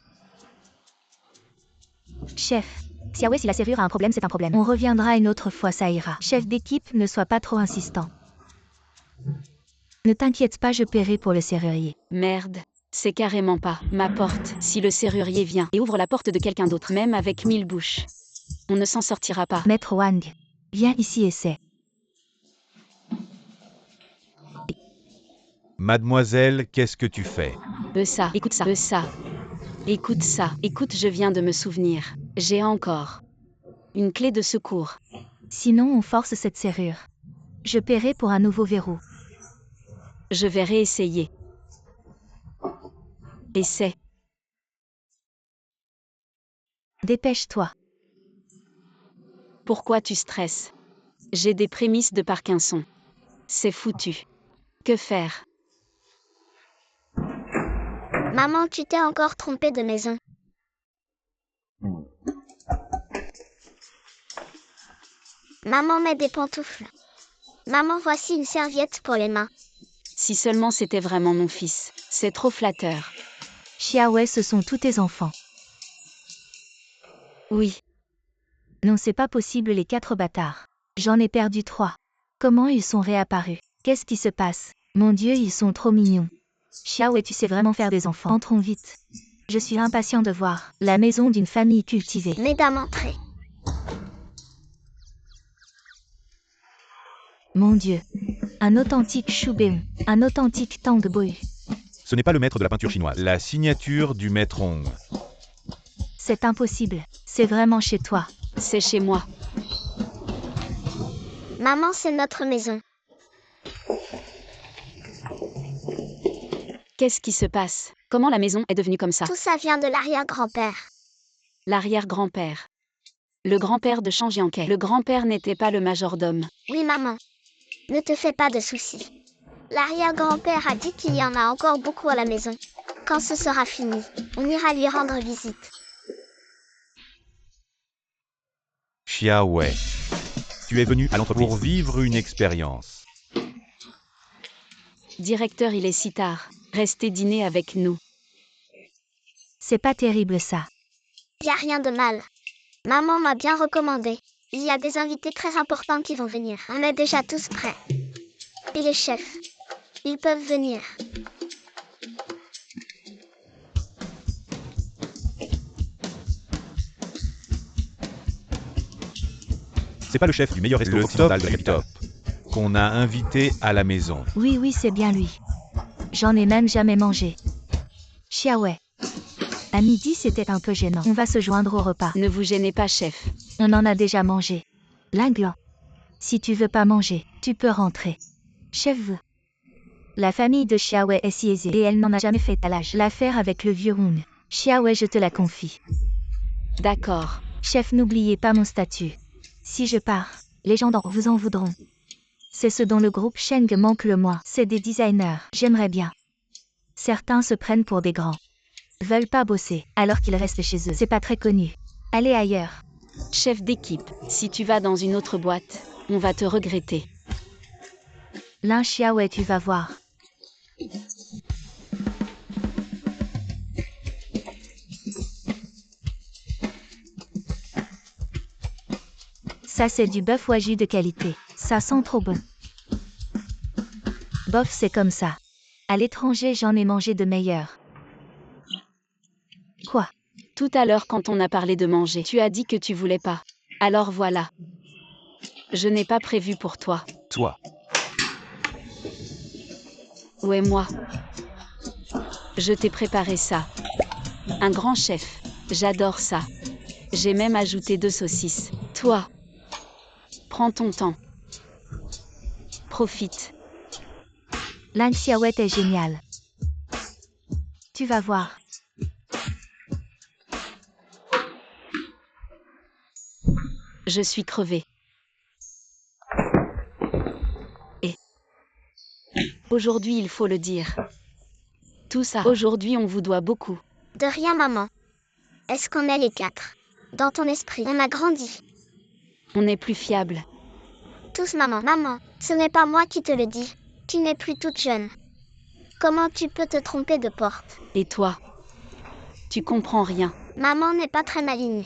Chef. Xiaowei, si la serrure a un problème, c'est un problème. On reviendra une autre fois, ça ira. Chef d'équipe, ne sois pas trop insistant. Ne t'inquiète pas, je paierai pour le serrurier. Merde. C'est carrément pas ma porte. Si le serrurier vient et ouvre la porte de quelqu'un d'autre, même avec 1000 bouches, on ne s'en sortira pas. Maître Wang. Viens ici, essaie. Mademoiselle, qu'est-ce que tu fais? Ça, écoute ça, ça. Écoute ça, écoute, je viens de me souvenir. J'ai encore une clé de secours. Sinon, on force cette serrure. Je paierai pour un nouveau verrou. Je vais réessayer. Essaie. Dépêche-toi. Pourquoi tu stresses? J'ai des prémices de Parkinson. C'est foutu. Que faire? Maman, tu t'es encore trompée de maison. Maman met des pantoufles. Maman, voici une serviette pour les mains. Si seulement c'était vraiment mon fils. C'est trop flatteur. Xiaowei, ce sont tous tes enfants. Oui. Non, c'est pas possible, les 4 bâtards. J'en ai perdu 3. Comment ils sont réapparus? Qu'est-ce qui se passe? Mon Dieu, ils sont trop mignons. Xiaowei, tu sais vraiment faire des enfants. Entrons vite. Je suis impatient de voir la maison d'une famille cultivée. Mesdames, entrez. Mon Dieu. Un authentique Shubeon. Un authentique Tang Boyu. Ce n'est pas le maître de la peinture chinoise. La signature du maître Hong. C'est impossible. C'est vraiment chez toi. C'est chez moi. Maman, c'est notre maison. Qu'est-ce qui se passe? Comment la maison est devenue comme ça? Tout ça vient de l'arrière-grand-père. L'arrière-grand-père. Le grand-père de Shang Yankee. Le grand-père n'était pas le majordome. Oui, maman. Ne te fais pas de soucis. L'arrière-grand-père a dit qu'il y en a encore beaucoup à la maison. Quand ce sera fini, on ira lui rendre visite. Xiaowei. Tu es venu à l'entreprise pour vivre une expérience. Directeur, il est si tard. Restez dîner avec nous. C'est pas terrible ça. Y a rien de mal. Maman m'a bien recommandé. Il y a des invités très importants qui vont venir. On est déjà tous prêts. Et les chefs? Ils peuvent venir. C'est pas le chef du meilleur resto occidental de la capitale qu'on a invité à la maison. Oui, oui, c'est bien lui. J'en ai même jamais mangé. Xiaowei. À midi, c'était un peu gênant. On va se joindre au repas. Ne vous gênez pas, chef. On en a déjà mangé. Linglan. Si tu veux pas manger, tu peux rentrer. Chef veut. La famille de Xiaowei est si aisée et elle n'en a jamais fait à l'âge. L'affaire avec le vieux Hung. Xiaowei, je te la confie. D'accord. Chef, n'oubliez pas mon statut. Si je pars, les gens d'en vous en voudront. C'est ce dont le groupe Sheng manque le moins. C'est des designers. J'aimerais bien. Certains se prennent pour des grands. Veulent pas bosser, alors qu'ils restent chez eux. C'est pas très connu. Allez ailleurs. Chef d'équipe, si tu vas dans une autre boîte, on va te regretter. Lin Xiaowei, tu vas voir. Ça c'est du bœuf wagyu de qualité. Ça sent trop bon. Bof, c'est comme ça. À l'étranger, j'en ai mangé de meilleurs. Quoi? Tout à l'heure quand on a parlé de manger, tu as dit que tu voulais pas. Alors voilà. Je n'ai pas prévu pour toi. Toi. Ouais, moi. Je t'ai préparé ça. Un grand chef. J'adore ça. J'ai même ajouté 2 saucisses. Toi. Prends ton temps. Profite. Lin Xiaowei est génial. Tu vas voir. Je suis crevée. Et aujourd'hui, il faut le dire. Tout ça, aujourd'hui, on vous doit beaucoup. De rien, maman. Est-ce qu'on est les 4? Dans ton esprit, on a grandi. On est plus fiable. Tous, maman. Maman, ce n'est pas moi qui te le dis. Tu n'es plus toute jeune. Comment tu peux te tromper de porte? Et toi? Tu comprends rien. Maman n'est pas très maligne.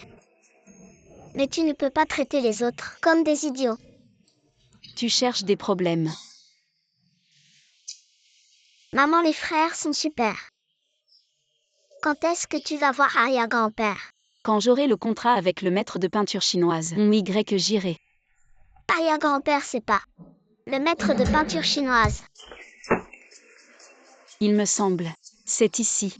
Mais tu ne peux pas traiter les autres comme des idiots. Tu cherches des problèmes. Maman, les frères sont super. Quand est-ce que tu vas voir arrière-grand-père? Quand j'aurai le contrat avec le maître de peinture chinoise, que j'irai. Arrière-grand-père, c'est pas le maître de peinture chinoise. Il me semble. C'est ici.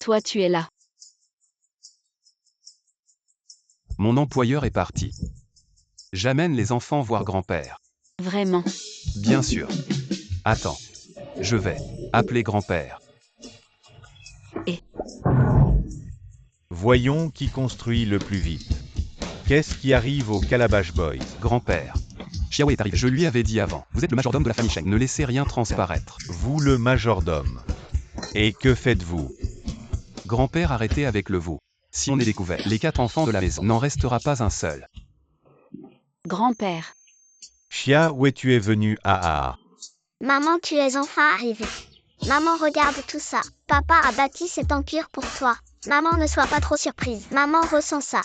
Toi, tu es là. Mon employeur est parti. J'amène les enfants voir grand-père. Vraiment. Bien sûr. Attends. Je vais appeler grand-père. Voyons qui construit le plus vite. Qu'est-ce qui arrive aux Calabash Boys? Grand-père. Xiaowei est arrivé. Je lui avais dit avant. Vous êtes le majordome de la famille Sheng. Ne laissez rien transparaître. Vous le majordome. Et que faites-vous? Grand-père, arrêtez avec le vous. Si on est découvert, les 4 enfants de la maison, n'en restera pas un seul. Grand-père. Chia, où tu es venu à Maman, tu es enfin arrivée. Maman, regarde tout ça. Papa a bâti cet empire pour toi. Maman, ne sois pas trop surprise. Maman ressent ça.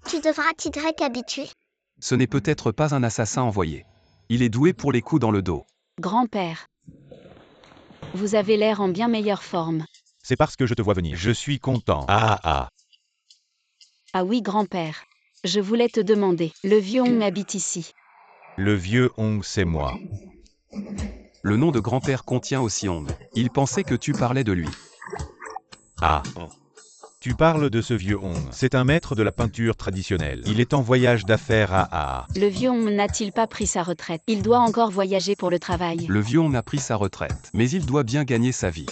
Tu devras t'y habituer. Ce n'est peut-être pas un assassin envoyé. Il est doué pour les coups dans le dos. Grand-père. Vous avez l'air en bien meilleure forme. C'est parce que je te vois venir. Je suis content. Ah oui, grand-père. Je voulais te demander. Le vieux Hong habite ici. Le vieux Hong, c'est moi. Le nom de grand-père contient aussi Hong. Il pensait que tu parlais de lui. Ah. Tu parles de ce vieux Hong. C'est un maître de la peinture traditionnelle. Il est en voyage d'affaires à Le vieux Hong n'a-t-il pas pris sa retraite? Il doit encore voyager pour le travail. Le vieux Hong a pris sa retraite, mais il doit bien gagner sa vie.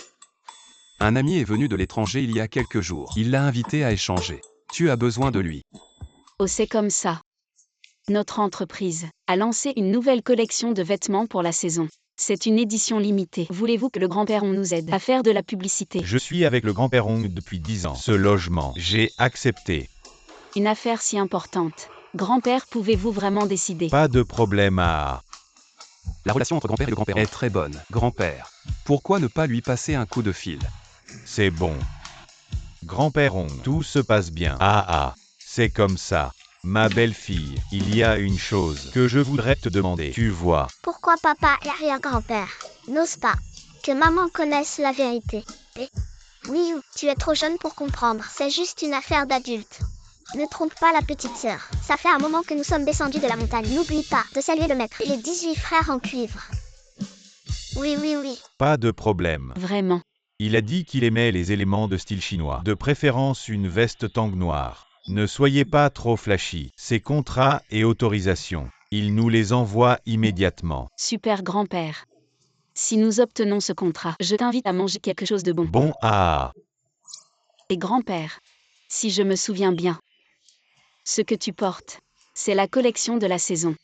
Un ami est venu de l'étranger il y a quelques jours. Il l'a invité à échanger. Tu as besoin de lui. Oh, c'est comme ça. Notre entreprise a lancé une nouvelle collection de vêtements pour la saison. C'est une édition limitée. Voulez-vous que le grand-père Hong nous aide à faire de la publicité? Je suis avec le grand-père Hong depuis 10 ans. Ce logement, j'ai accepté. Une affaire si importante. Grand-père, pouvez-vous vraiment décider? Pas de problème à La relation entre grand-père et le grand-père est très bonne. Grand-père, pourquoi ne pas lui passer un coup de fil? C'est bon. Grand-père Ong, tout se passe bien. Ah, c'est comme ça. Ma belle-fille, il y a une chose que je voudrais te demander. Tu vois, Pourquoi papa et arrière-grand-père n'osent pas que maman connaisse la vérité? Oui, tu es trop jeune pour comprendre. C'est juste une affaire d'adulte. Ne trompe pas la petite sœur. Ça fait un moment que nous sommes descendus de la montagne. N'oublie pas de saluer le maître et les 18 frères en cuivre. Oui. pas de problème. Vraiment. Il a dit qu'il aimait les éléments de style chinois, de préférence une veste tang noire. Ne soyez pas trop flashy. Ses contrats et autorisations, il nous les envoie immédiatement. Super grand-père. Si nous obtenons ce contrat, je t'invite à manger quelque chose de bon. Bon, Et grand-père, si je me souviens bien, ce que tu portes, c'est la collection de la saison.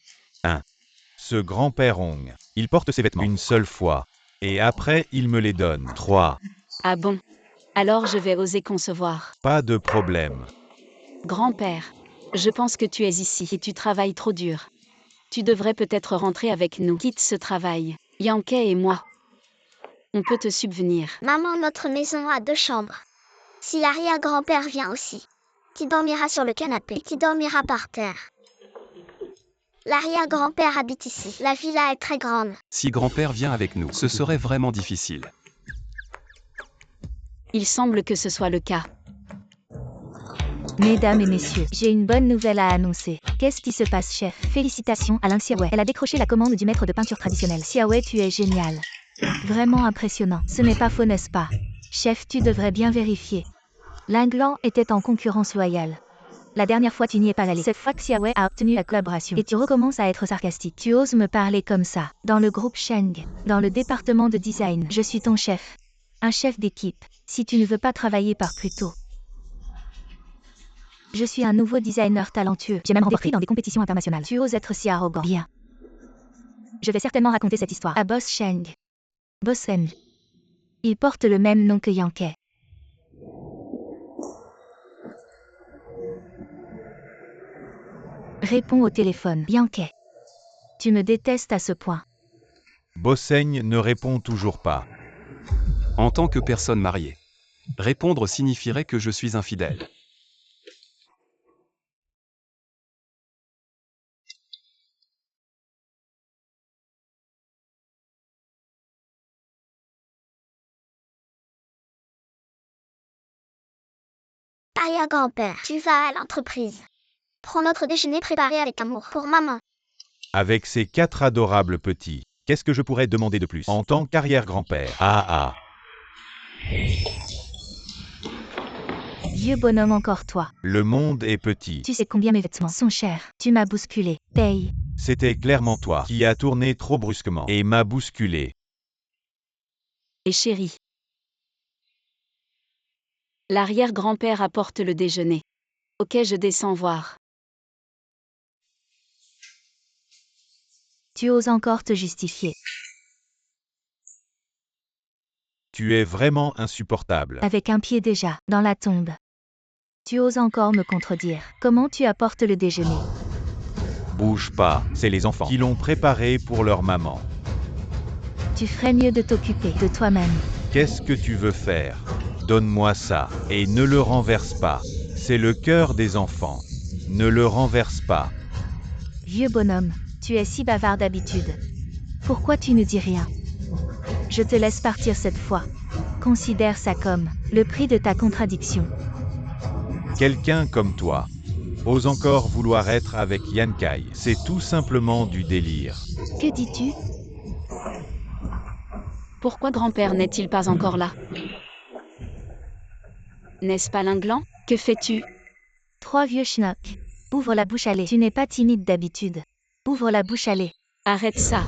ce grand-père Ong, il porte ses vêtements une seule fois. Et après, il me les donne. 3. Ah bon? Alors je vais oser concevoir. Pas de problème. Grand-père, je pense que tu es ici et tu travailles trop dur. Tu devrais peut-être rentrer avec nous. Quitte ce travail. Yankee et moi. On peut te subvenir. Maman, notre maison a 2 chambres. Si l'arrière-grand-père vient aussi, qui dormira sur le canapé, qui dormira par terre. L'arrière-grand-père habite ici. La villa est très grande. Si grand-père vient avec nous, ce serait vraiment difficile. Il semble que ce soit le cas. Mesdames et messieurs, j'ai une bonne nouvelle à annoncer. Qu'est-ce qui se passe, chef? Félicitations, Alain Xiaowei. Elle a décroché la commande du maître de peinture traditionnel. Xiaowei, tu es génial. Vraiment impressionnant. Ce n'est pas faux, n'est-ce pas? Chef, tu devrais bien vérifier. Linglan était en concurrence loyale. La dernière fois, tu n'y es pas allé. Cette fois, Xiaowei a obtenu la collaboration. Et tu recommences à être sarcastique. Tu oses me parler comme ça. Dans le groupe Sheng, dans le département de design, je suis ton chef. Un chef d'équipe. Si tu ne veux pas travailler par plus tôt. Je suis un nouveau designer talentueux. J'ai même remporté dans des compétitions internationales. Tu oses être si arrogant. Bien. Je vais certainement raconter cette histoire à Boss Sheng. Boss Sheng. Il porte le même nom que Yankee. Réponds au téléphone, Yankee. Tu me détestes à ce point. Bosseigne ne répond toujours pas. En tant que personne mariée, répondre signifierait que je suis infidèle. Arrière-grand-père, tu vas à l'entreprise. Prends notre déjeuner préparé avec amour pour maman. Avec ces 4 adorables petits, qu'est-ce que je pourrais demander de plus en tant qu'arrière-grand-père? Vieux bonhomme, encore toi. Le monde est petit. Tu sais combien mes vêtements sont chers. Tu m'as bousculé. Paye. C'était clairement toi qui as tourné trop brusquement et m'a bousculé. Et chérie. L'arrière-grand-père apporte le déjeuner. Ok, je descends voir. Tu oses encore te justifier. Tu es vraiment insupportable. Avec un pied déjà dans la tombe. Tu oses encore me contredire. Comment tu apportes le déjeuner? Bouge pas, c'est les enfants qui l'ont préparé pour leur maman. Tu ferais mieux de t'occuper de toi-même. Qu'est-ce que tu veux faire? Donne-moi ça, et ne le renverse pas. C'est le cœur des enfants. Ne le renverse pas. Vieux bonhomme, tu es si bavard d'habitude. Pourquoi tu ne dis rien? Je te laisse partir cette fois. Considère ça comme le prix de ta contradiction. Quelqu'un comme toi ose encore vouloir être avec Yankee. C'est tout simplement du délire. Que dis-tu? Pourquoi grand-père n'est-il pas encore là? N'est-ce pas Linglan? Que fais-tu? 3 vieux schnocks. Ouvre la bouche, allez. Tu n'es pas timide d'habitude. Ouvre la bouche, allez. Arrête ça.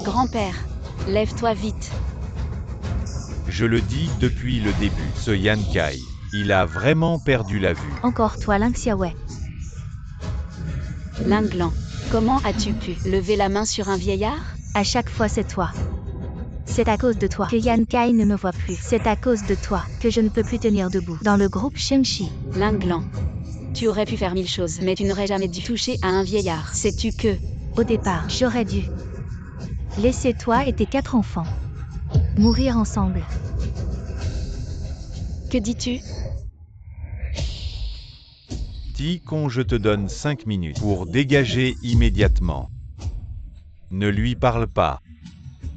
Grand-père, lève-toi vite. Je le dis depuis le début, ce Yankee, il a vraiment perdu la vue. Encore toi, Ling Xiaowei. Linglan, comment as-tu pu lever la main sur un vieillard? À chaque fois, c'est toi. C'est à cause de toi que Yankee ne me voit plus. C'est à cause de toi que je ne peux plus tenir debout. Dans le groupe Shengshi. Linglan, tu aurais pu faire 1000 choses, mais tu n'aurais jamais dû toucher à un vieillard. Sais-tu que... Au départ, j'aurais dû laisser toi et tes 4 enfants Mourir ensemble. Que dis-tu? Ticon, je te donne 5 minutes pour dégager immédiatement. Ne lui parle pas.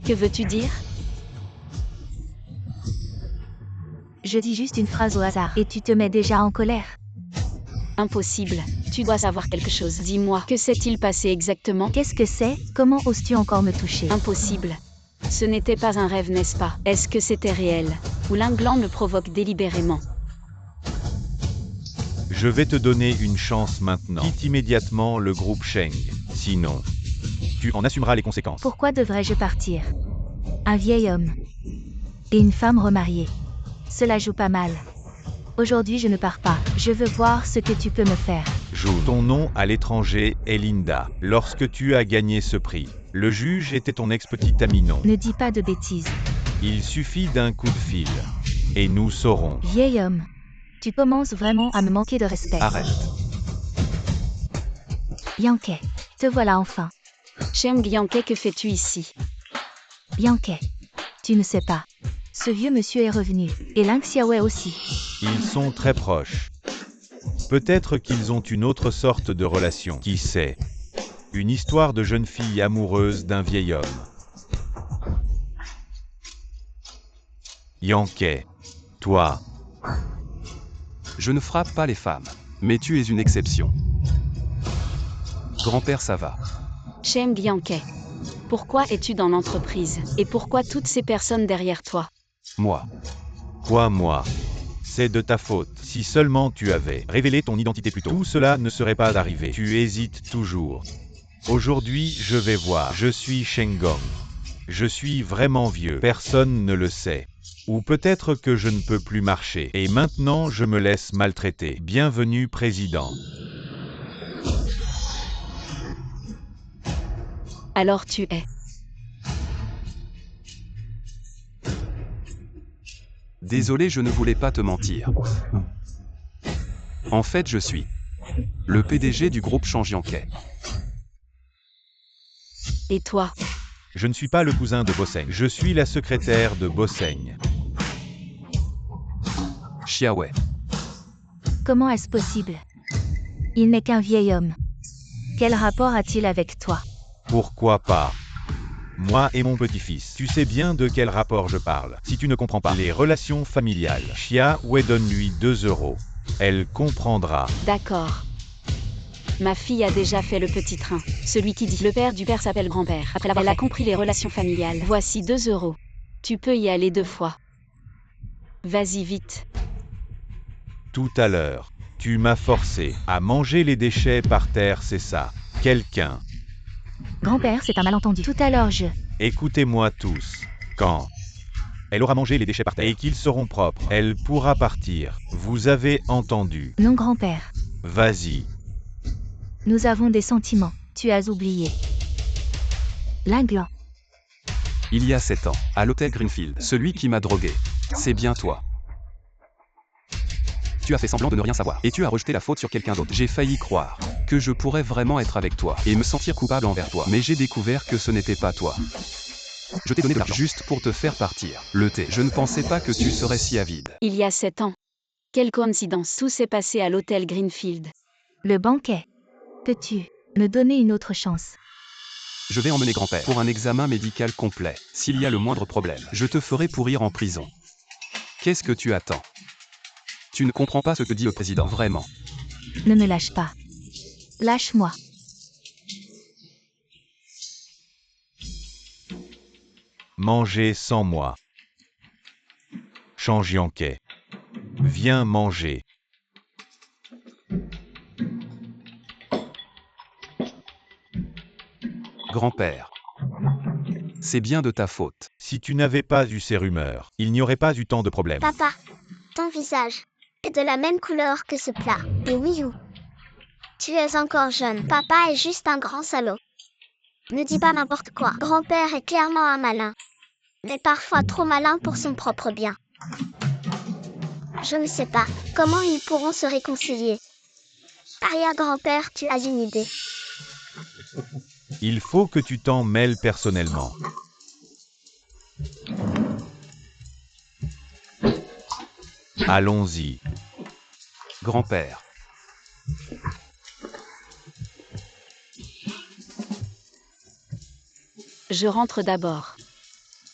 Que veux-tu dire? Je dis juste une phrase au hasard et tu te mets déjà en colère. Impossible. Tu dois savoir quelque chose. Dis-moi, que s'est-il passé exactement? Qu'est-ce que c'est? Comment oses-tu encore me toucher? Impossible. Ce n'était pas un rêve, n'est-ce pas? Est-ce que c'était réel? Ou l'inglant me provoque délibérément? Je vais te donner une chance maintenant. Quitte immédiatement le groupe Sheng. Sinon, tu en assumeras les conséquences. Pourquoi devrais-je partir? Un vieil homme. Et une femme remariée. Cela joue pas mal. Aujourd'hui je ne pars pas. Je veux voir ce que tu peux me faire. Joue. Ton nom à l'étranger est Linda. Lorsque tu as gagné ce prix, le juge était ton ex-petit ami, non? Ne dis pas de bêtises. Il suffit d'un coup de fil. Et nous saurons. Vieil homme. Tu commences vraiment à me manquer de respect. Arrête. Yankee. Te voilà enfin. Cheng Yankee, que fais-tu ici? Yankee. Tu ne sais pas. Ce vieux monsieur est revenu. Et Ling Xiaowei aussi. Ils sont très proches. Peut-être qu'ils ont une autre sorte de relation. Qui sait? Une histoire de jeune fille amoureuse d'un vieil homme. Yankee. Toi. Je ne frappe pas les femmes. Mais tu es une exception. Grand-père, ça va. Cheng Yankee. Pourquoi es-tu dans l'entreprise? Et pourquoi toutes ces personnes derrière toi? Moi. Quoi, moi? C'est de ta faute. Si seulement tu avais révélé ton identité plus tôt, tout cela ne serait pas arrivé. Tu hésites toujours. Aujourd'hui, je vais voir. Je suis Shenggong. Je suis vraiment vieux. Personne ne le sait. Ou peut-être que je ne peux plus marcher. Et maintenant, je me laisse maltraiter. Bienvenue, président. Alors tu es. Désolé, je ne voulais pas te mentir. En fait, je suis le PDG du groupe Sheng Yankee. Et toi? Je ne suis pas le cousin de Bosseng. Je suis la secrétaire de Bosseng. Xiaowei. Comment est-ce possible? Il n'est qu'un vieil homme. Quel rapport a-t-il avec toi? Pourquoi pas? Moi et mon petit-fils. Tu sais bien de quel rapport je parle. Si tu ne comprends pas les relations familiales, Xiaowei, donne-lui 2 euros. Elle comprendra. D'accord. Ma fille a déjà fait le petit train. Celui qui dit le père du père s'appelle grand-père. Après l'avoir, elle a compris les relations familiales. Voici 2 euros. Tu peux y aller 2 fois. Vas-y vite. Tout à l'heure, tu m'as forcé à manger les déchets par terre, c'est ça. Quelqu'un. Grand-père, c'est un malentendu. Tout à l'heure Écoutez-moi tous. Quand elle aura mangé les déchets par terre et qu'ils seront propres, elle pourra partir. Vous avez entendu? Non, grand-père. Vas-y. Nous avons des sentiments. Tu as oublié. L'inglant. Il y a 7 ans, à l'hôtel Greenfield, celui qui m'a drogué. C'est bien toi. Tu as fait semblant de ne rien savoir, et tu as rejeté la faute sur quelqu'un d'autre. J'ai failli croire que je pourrais vraiment être avec toi, et me sentir coupable envers toi. Mais j'ai découvert que ce n'était pas toi. Je t'ai donné de l'argent juste pour te faire partir. Le thé. Je ne pensais pas que tu serais si avide. Il y a 7 ans. Quelle coïncidence. Tout s'est passé à l'hôtel Greenfield. Le banquet. Peux-tu me donner une autre chance? Je vais emmener grand-père pour un examen médical complet. S'il y a le moindre problème, je te ferai pourrir en prison. Qu'est-ce que tu attends? Tu ne comprends pas ce que dit le président, vraiment. Ne me lâche pas. Lâche-moi. Mangez sans moi. Sheng Yankee. Viens manger. Grand-père. C'est bien de ta faute. Si tu n'avais pas eu ces rumeurs, il n'y aurait pas eu tant de problèmes. Papa, ton visage est de la même couleur que ce plat. Et oui, tu es encore jeune. Papa est juste un grand salaud. Ne dis pas n'importe quoi. Grand-père est clairement un malin. Mais parfois trop malin pour son propre bien. Je ne sais pas comment ils pourront se réconcilier. Arrière-grand-père, tu as une idée. Il faut que tu t'en mêles personnellement. Allons-y. Grand-père. Je rentre d'abord.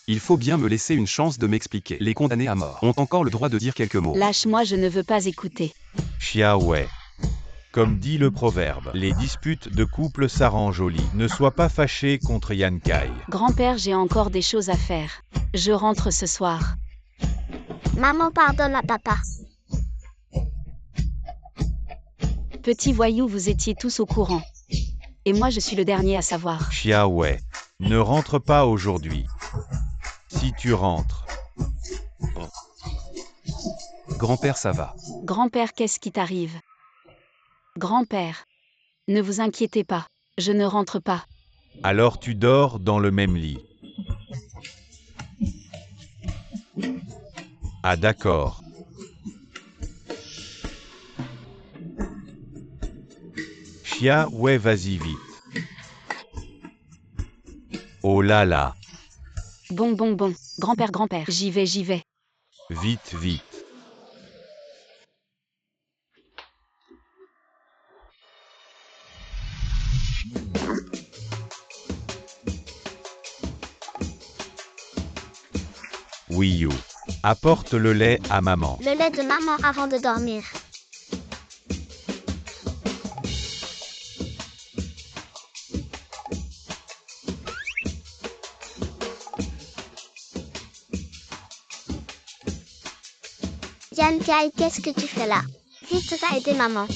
Il faut bien me laisser une chance de m'expliquer. Les condamnés à mort ont encore le droit de dire quelques mots. Lâche-moi, je ne veux pas écouter. Xiaowei. Comme dit le proverbe, les disputes de couple s'arrangent au lit. Ne sois pas fâché contre Yan Kai. Grand-père, j'ai encore des choses à faire. Je rentre ce soir. Maman pardonne à papa. Petit voyou, vous étiez tous au courant. Et moi, je suis le dernier à savoir. Xiaowei. Ne rentre pas aujourd'hui. Si tu rentres. Grand-père, ça va. Grand-père, qu'est-ce qui t'arrive? Grand-père. Ne vous inquiétez pas. Je ne rentre pas. Alors tu dors dans le même lit. Ah d'accord. Xiaowei, vas-y vite. Oh là là. Bon. Grand-père. J'y vais. Vite. Wiyu. Apporte le lait à maman. Le lait de maman avant de dormir. Yan Kai, qu'est-ce que tu fais là? Vite, va aider maman.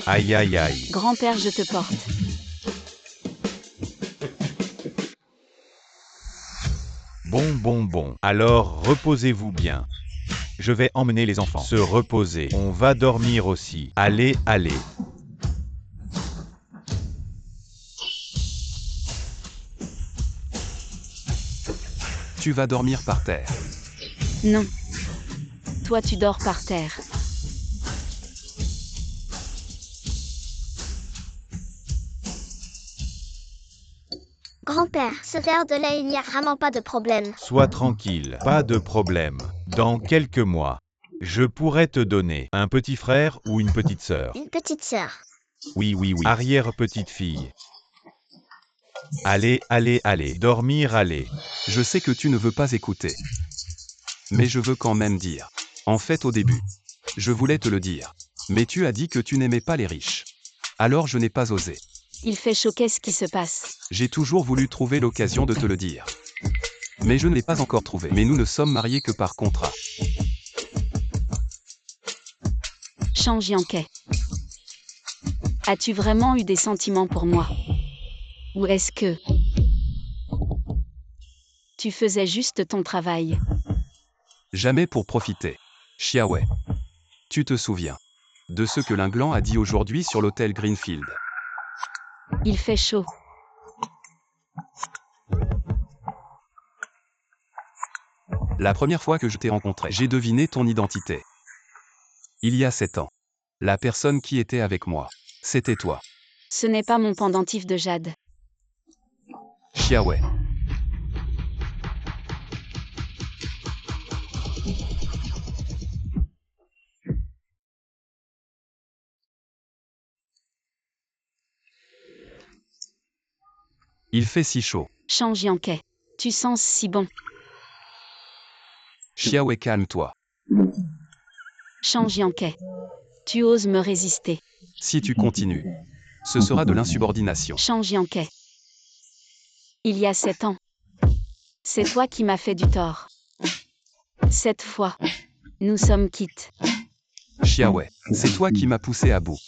Aïe. Grand-père, je te porte. Bon. Alors, reposez-vous bien. Je vais emmener les enfants se reposer. On va dormir aussi. Allez. Tu vas dormir par terre. Non. Toi, tu dors par terre. Grand-père, ce verre de lait, il n'y a vraiment pas de problème. Sois tranquille. Pas de problème. Dans quelques mois, je pourrais te donner un petit frère ou une petite sœur. Une petite sœur. Oui. Arrière-petite-fille. Allez. Dormir, allez. Je sais que tu ne veux pas écouter. Mais je veux quand même dire. En fait, au début, je voulais te le dire. Mais tu as dit que tu n'aimais pas les riches. Alors je n'ai pas osé. Il fait chaud, qu'est-ce qui se passe? J'ai toujours voulu trouver l'occasion de te le dire. Mais je ne l'ai pas encore trouvé. Mais nous ne sommes mariés que par contrat. Change Yankee. As-tu vraiment eu des sentiments pour moi? Ou est-ce que tu faisais juste ton travail? Jamais pour profiter. Xiaowei. Tu te souviens de ce que Linglan a dit aujourd'hui sur l'hôtel Greenfield? Il fait chaud. La première fois que je t'ai rencontré, j'ai deviné ton identité. Il y a 7 ans. La personne qui était avec moi, c'était toi. Ce n'est pas mon pendentif de jade. Xiaowei. Il fait si chaud. Change Yankee. Tu sens si bon. Xiaowei, calme-toi. Change Yankee. Tu oses me résister. Si tu continues, ce sera de l'insubordination. Change Yankee. Il y a 7 ans. C'est toi qui m'as fait du tort. Cette fois, nous sommes quittes. Xiaowei, c'est toi qui m'as poussé à bout.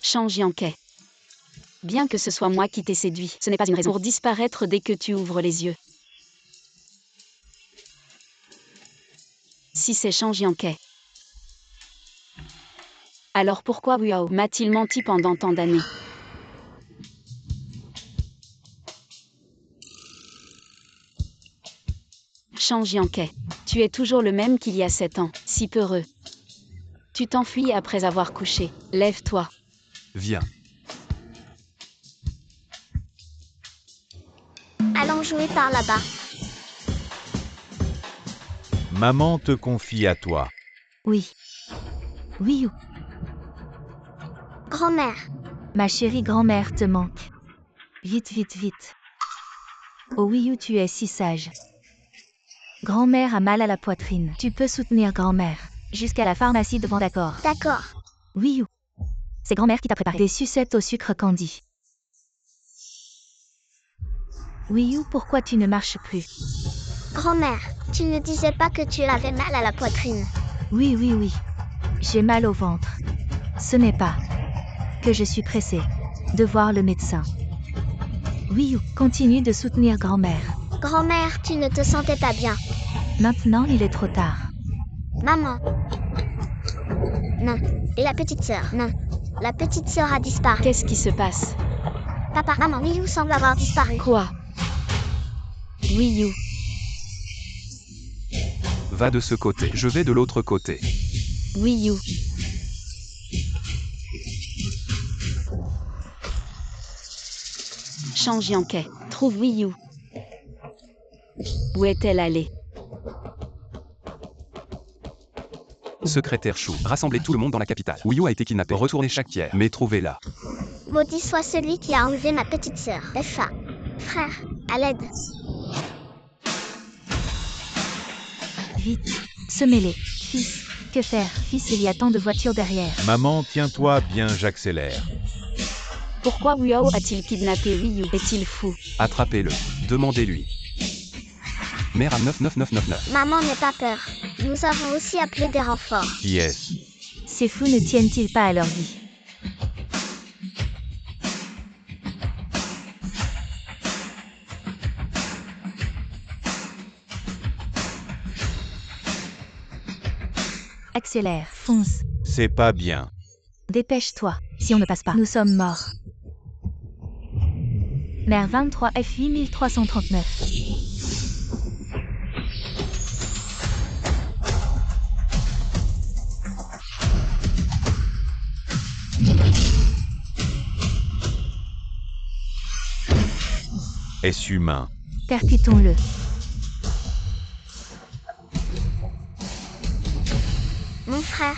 Change Yankee. Bien que ce soit moi qui t'ai séduit, ce n'est pas une raison pour disparaître dès que tu ouvres les yeux. Si c'est Change Yankee. Alors pourquoi Wiao m'a-t-il menti pendant tant d'années? Change Yankee. Tu es toujours le même qu'il y a 7 ans, si peureux. Tu t'enfuis après avoir couché. Lève-toi. Viens. Allons jouer par là-bas. Maman te confie à toi. Oui. Oui ou. Grand-mère, Ma chérie grand-mère te manque. Vite, vite, vite. Oh oui ou tu es si sage. Grand-mère a mal à la poitrine. Tu peux soutenir grand-mère. Jusqu'à la pharmacie devant d'accord. d'accord. Oui ou. C'est grand-mère qui t'a préparé des sucettes au sucre candy. Oui ou pourquoi tu ne marches plus? Grand-mère, tu ne disais pas que tu avais mal à la poitrine. Oui, oui, oui. J'ai mal au ventre. Ce n'est pas que je suis pressée de voir le médecin. Oui ou continue de soutenir grand-mère. Grand-mère, tu ne te sentais pas bien. Maintenant il est trop tard. Maman. Non. Et la petite sœur. Non. La petite sœur a disparu. Qu'est-ce qui se passe? Papa, maman, Miyu semble avoir disparu. Quoi? Wii U. Va de ce côté. Je vais de l'autre côté. Wii U. Change Yankee. Trouve Wii U. Où est-elle allée? Secrétaire Chou. Rassemblez tout le monde dans la capitale. Wii U a été kidnappé. Retournez chaque pierre. Mais trouvez-la. Maudit soit celui qui a enlevé ma petite sœur. FA. Frère, à l'aide. Vite. Semez-les. Fils. Que faire? Fils, il y a tant de voitures derrière. Maman, tiens-toi bien, j'accélère. Pourquoi Wiao a-t-il kidnappé Wii U? Est-il fou? Attrapez-le. Demandez-lui. Mère à 99999. Maman n'aie pas peur. Nous avons aussi appelé des renforts. Qui est-ce? Ces fous ne tiennent-ils pas à leur vie? Accélère, fonce. C'est pas bien. Dépêche-toi. Si on ne passe pas, nous sommes morts. Mère 23 FI 1339. Est-ce humain? Percutons-le. Mon frère.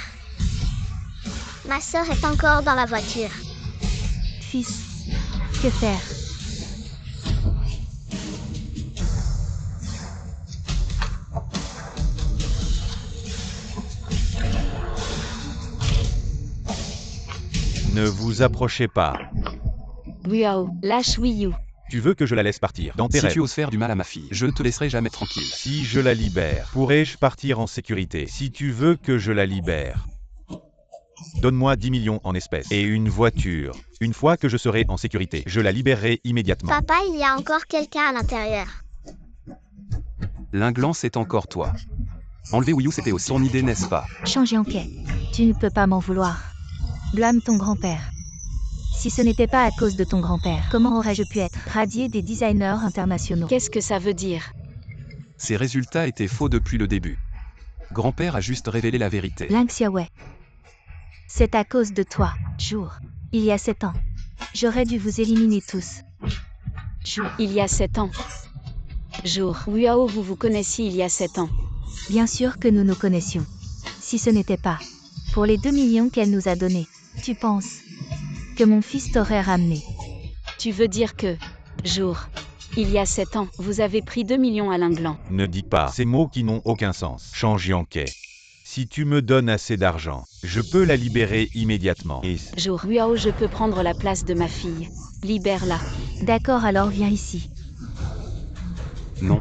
Ma sœur est encore dans la voiture. Fils. Que faire? Ne vous approchez pas. Wiao, lâche Wii U. Tu veux que je la laisse partir dans tes Si rêves? tu oses faire du mal à ma fille, je ne te laisserai jamais tranquille. Si je la libère, pourrais-je partir en sécurité? Si tu veux que je la libère, donne-moi 10 millions en espèces et une voiture. Une fois que je serai en sécurité, je la libérerai immédiatement. Papa, il y a encore quelqu'un à l'intérieur. L'inglant, c'est encore toi. Enlever Wii U, c'était aussi ton idée, n'est-ce pas? Change Yankee. Tu ne peux pas m'en vouloir. Blâme ton grand-père. Si ce n'était pas à cause de ton grand-père, comment aurais-je pu être radié des designers internationaux? Qu'est-ce que ça veut dire? Ces résultats étaient faux depuis le début. Grand-père a juste révélé la vérité. Link Xiaowei. C'est à cause de toi, Jour. Il y a 7 ans. J'aurais dû vous éliminer tous. Jour. Il y a 7 ans. Jour. Wiao, vous vous connaissiez il y a 7 ans. Bien sûr que nous nous connaissions. Si ce n'était pas pour les 2 millions qu'elle nous a donnés, tu penses que mon fils t'aurait ramené? Tu veux dire que... Jour. Il y a 7 ans, vous avez pris 2 millions à l'inglant. Ne dis pas ces mots qui n'ont aucun sens. Change Yankee. Si tu me donnes assez d'argent, je peux la libérer immédiatement. Et Jour. Wiao, je peux prendre la place de ma fille. Libère-la. D'accord, alors viens ici. Non.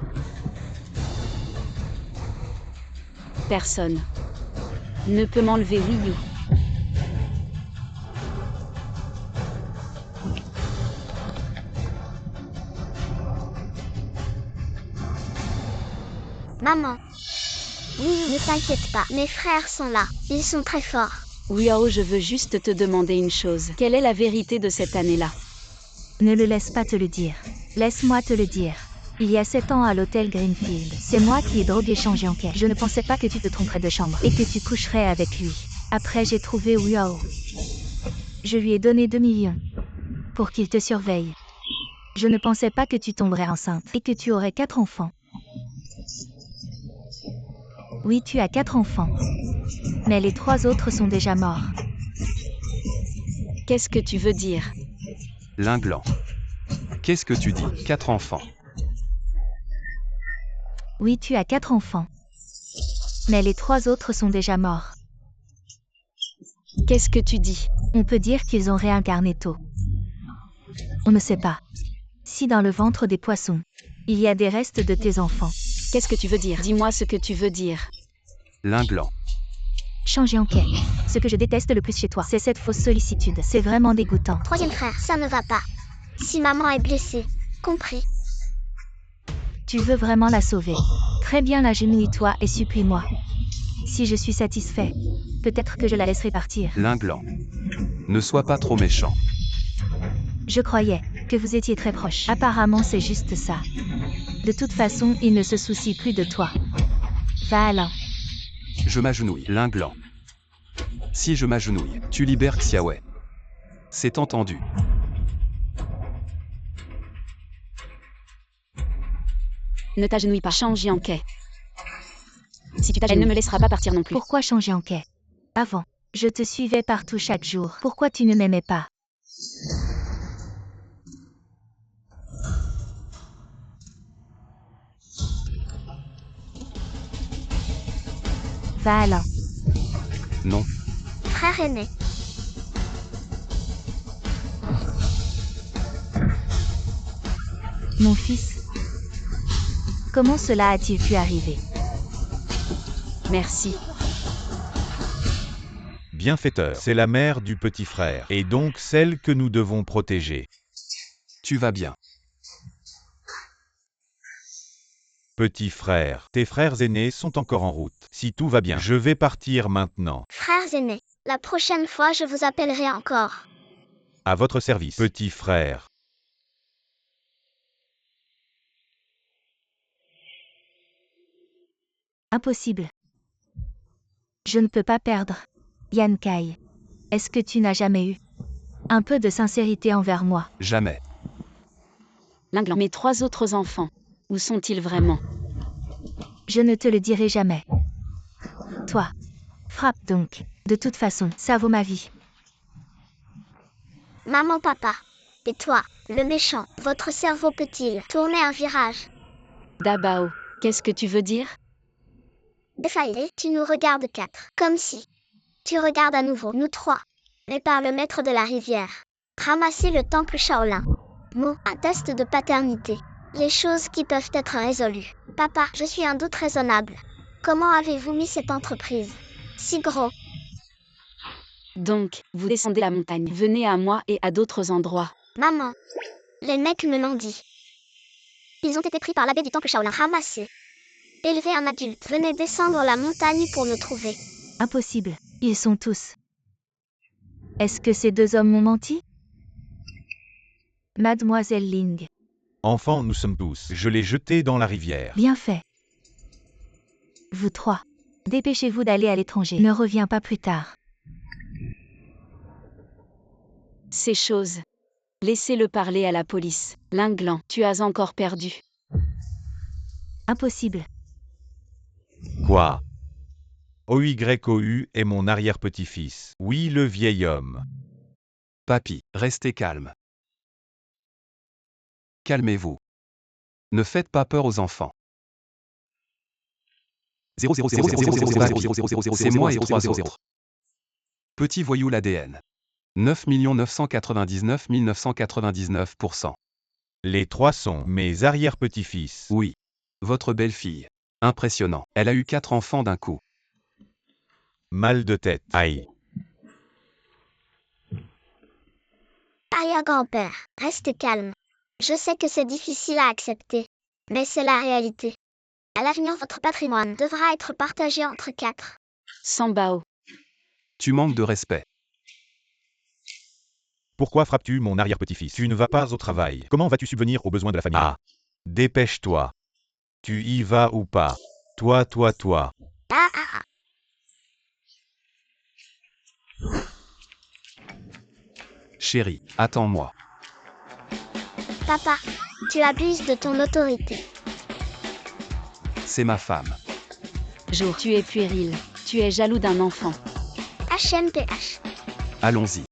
Personne ne peut m'enlever Wii U. Maman. Oui, ne t'inquiète pas. Mes frères sont là. Ils sont très forts. Wiao, je veux juste te demander une chose. Quelle est la vérité de cette année-là? Ne le laisse pas te le dire. Laisse-moi te le dire. Il y a 7 ans à l'hôtel Greenfield, c'est moi qui ai drogué Change Yankee. Je ne pensais pas que tu te tromperais de chambre et que tu coucherais avec lui. Après, j'ai trouvé Yao. Je lui ai donné 2 millions. Pour qu'il te surveille. Je ne pensais pas que tu tomberais enceinte et que tu aurais 4 enfants. Oui, tu as 4 enfants. Mais les 3 autres sont déjà morts. Qu'est-ce que tu veux dire? Linglan. Qu'est-ce que tu dis? 4 enfants. Oui, tu as 4 enfants. Mais les 3 autres sont déjà morts. Qu'est-ce que tu dis? On peut dire qu'ils ont réincarné tôt. On ne sait pas. Si dans le ventre des poissons, il y a des restes de tes enfants. Qu'est-ce que tu veux dire? Dis-moi ce que tu veux dire. Linglan. Changer en quai. Ce que je déteste le plus chez toi, c'est cette fausse sollicitude. C'est vraiment dégoûtant. Troisième frère, ça ne va pas. Si maman est blessée, compris. Tu veux vraiment la sauver. Très bien, agenouille-toi et supplie-moi. Si je suis satisfait, peut-être que je la laisserai partir. Linglan. Ne sois pas trop méchant. Je croyais que vous étiez très proches. Apparemment, c'est juste ça. De toute façon, il ne se soucie plus de toi. Va, Alain. Je m'agenouille. Linglan. Si je m'agenouille, tu libères Xiaowei. C'est entendu. Ne t'agenouille pas. Change en quai. Si tu t'agenouilles, elle ne me laissera pas partir non plus. Pourquoi changer en quai? Avant, je te suivais partout chaque jour. Pourquoi tu ne m'aimais pas? Va, Alain. Non. Frère aîné. Mon fils. Comment cela a-t-il pu arriver? Merci. Bienfaiteur, c'est la mère du petit frère, et donc celle que nous devons protéger. Tu vas bien. Petit frère, tes frères aînés sont encore en route. Si tout va bien, je vais partir maintenant. Frères aînés, la prochaine fois je vous appellerai encore. À votre service, petit frère. Impossible. Je ne peux pas perdre. Yan Kai. Est-ce que tu n'as jamais eu un peu de sincérité envers moi? Jamais. Linglan. Mes 3 autres enfants. Où sont-ils vraiment? Je ne te le dirai jamais. Toi. Frappe donc. De toute façon, ça vaut ma vie. Maman, papa. Et toi, le méchant, votre cerveau peut-il tourner un virage? Dabao. Qu'est-ce que tu veux dire? Défaillé, tu nous regardes 4. Comme si. Tu regardes à nouveau, nous 3. Mais par le maître de la rivière. Ramasser le temple Shaolin. Mot, un test de paternité. Les choses qui peuvent être résolues. Papa, je suis un doute raisonnable. Comment avez-vous mis cette entreprise si gros? Donc, vous descendez la montagne. Venez à moi et à d'autres endroits. Maman. Les mecs me l'ont dit. Ils ont été pris par l'abbé du temple Shaolin. Ramassés. Élever un adulte. Venez descendre la montagne pour nous trouver. Impossible. Ils sont tous. Est-ce que ces 2 hommes m'ont menti? Mademoiselle Ling. Enfants, nous sommes tous. Je l'ai jeté dans la rivière. Bien fait. Vous 3. Dépêchez-vous d'aller à l'étranger. Ne reviens pas plus tard. Ces choses. Laissez-le parler à la police. Linglan, tu as encore perdu. Impossible. Quoi? OYOU est mon arrière-petit-fils. Oui, le vieil homme. Papy, restez calme. Calmez-vous. Ne faites pas peur aux enfants. 0 0 0 0 0 0 0 0 c'est moi et 3 autres. Petit voyou l'ADN. 9 999 999%. Les 3 sont mes arrière-petits-fils. Oui. Votre belle-fille. Impressionnant. Elle a eu 4 enfants d'un coup. Mal de tête. Aïe. Arrière-grand-père, restez calme. Je sais que c'est difficile à accepter. Mais c'est la réalité. À l'avenir, votre patrimoine devra être partagé entre 4. Sambao. Tu manques de respect. Pourquoi frappes-tu mon arrière-petit-fils? Tu ne vas pas au travail. Comment vas-tu subvenir aux besoins de la famille? Ah. Dépêche-toi. Tu y vas ou pas? Toi. Ah ah ah. Chérie, attends-moi. Papa, tu abuses de ton autorité. C'est ma femme. Jour, tu es puéril. Tu es jaloux d'un enfant. HMPH. Allons-y.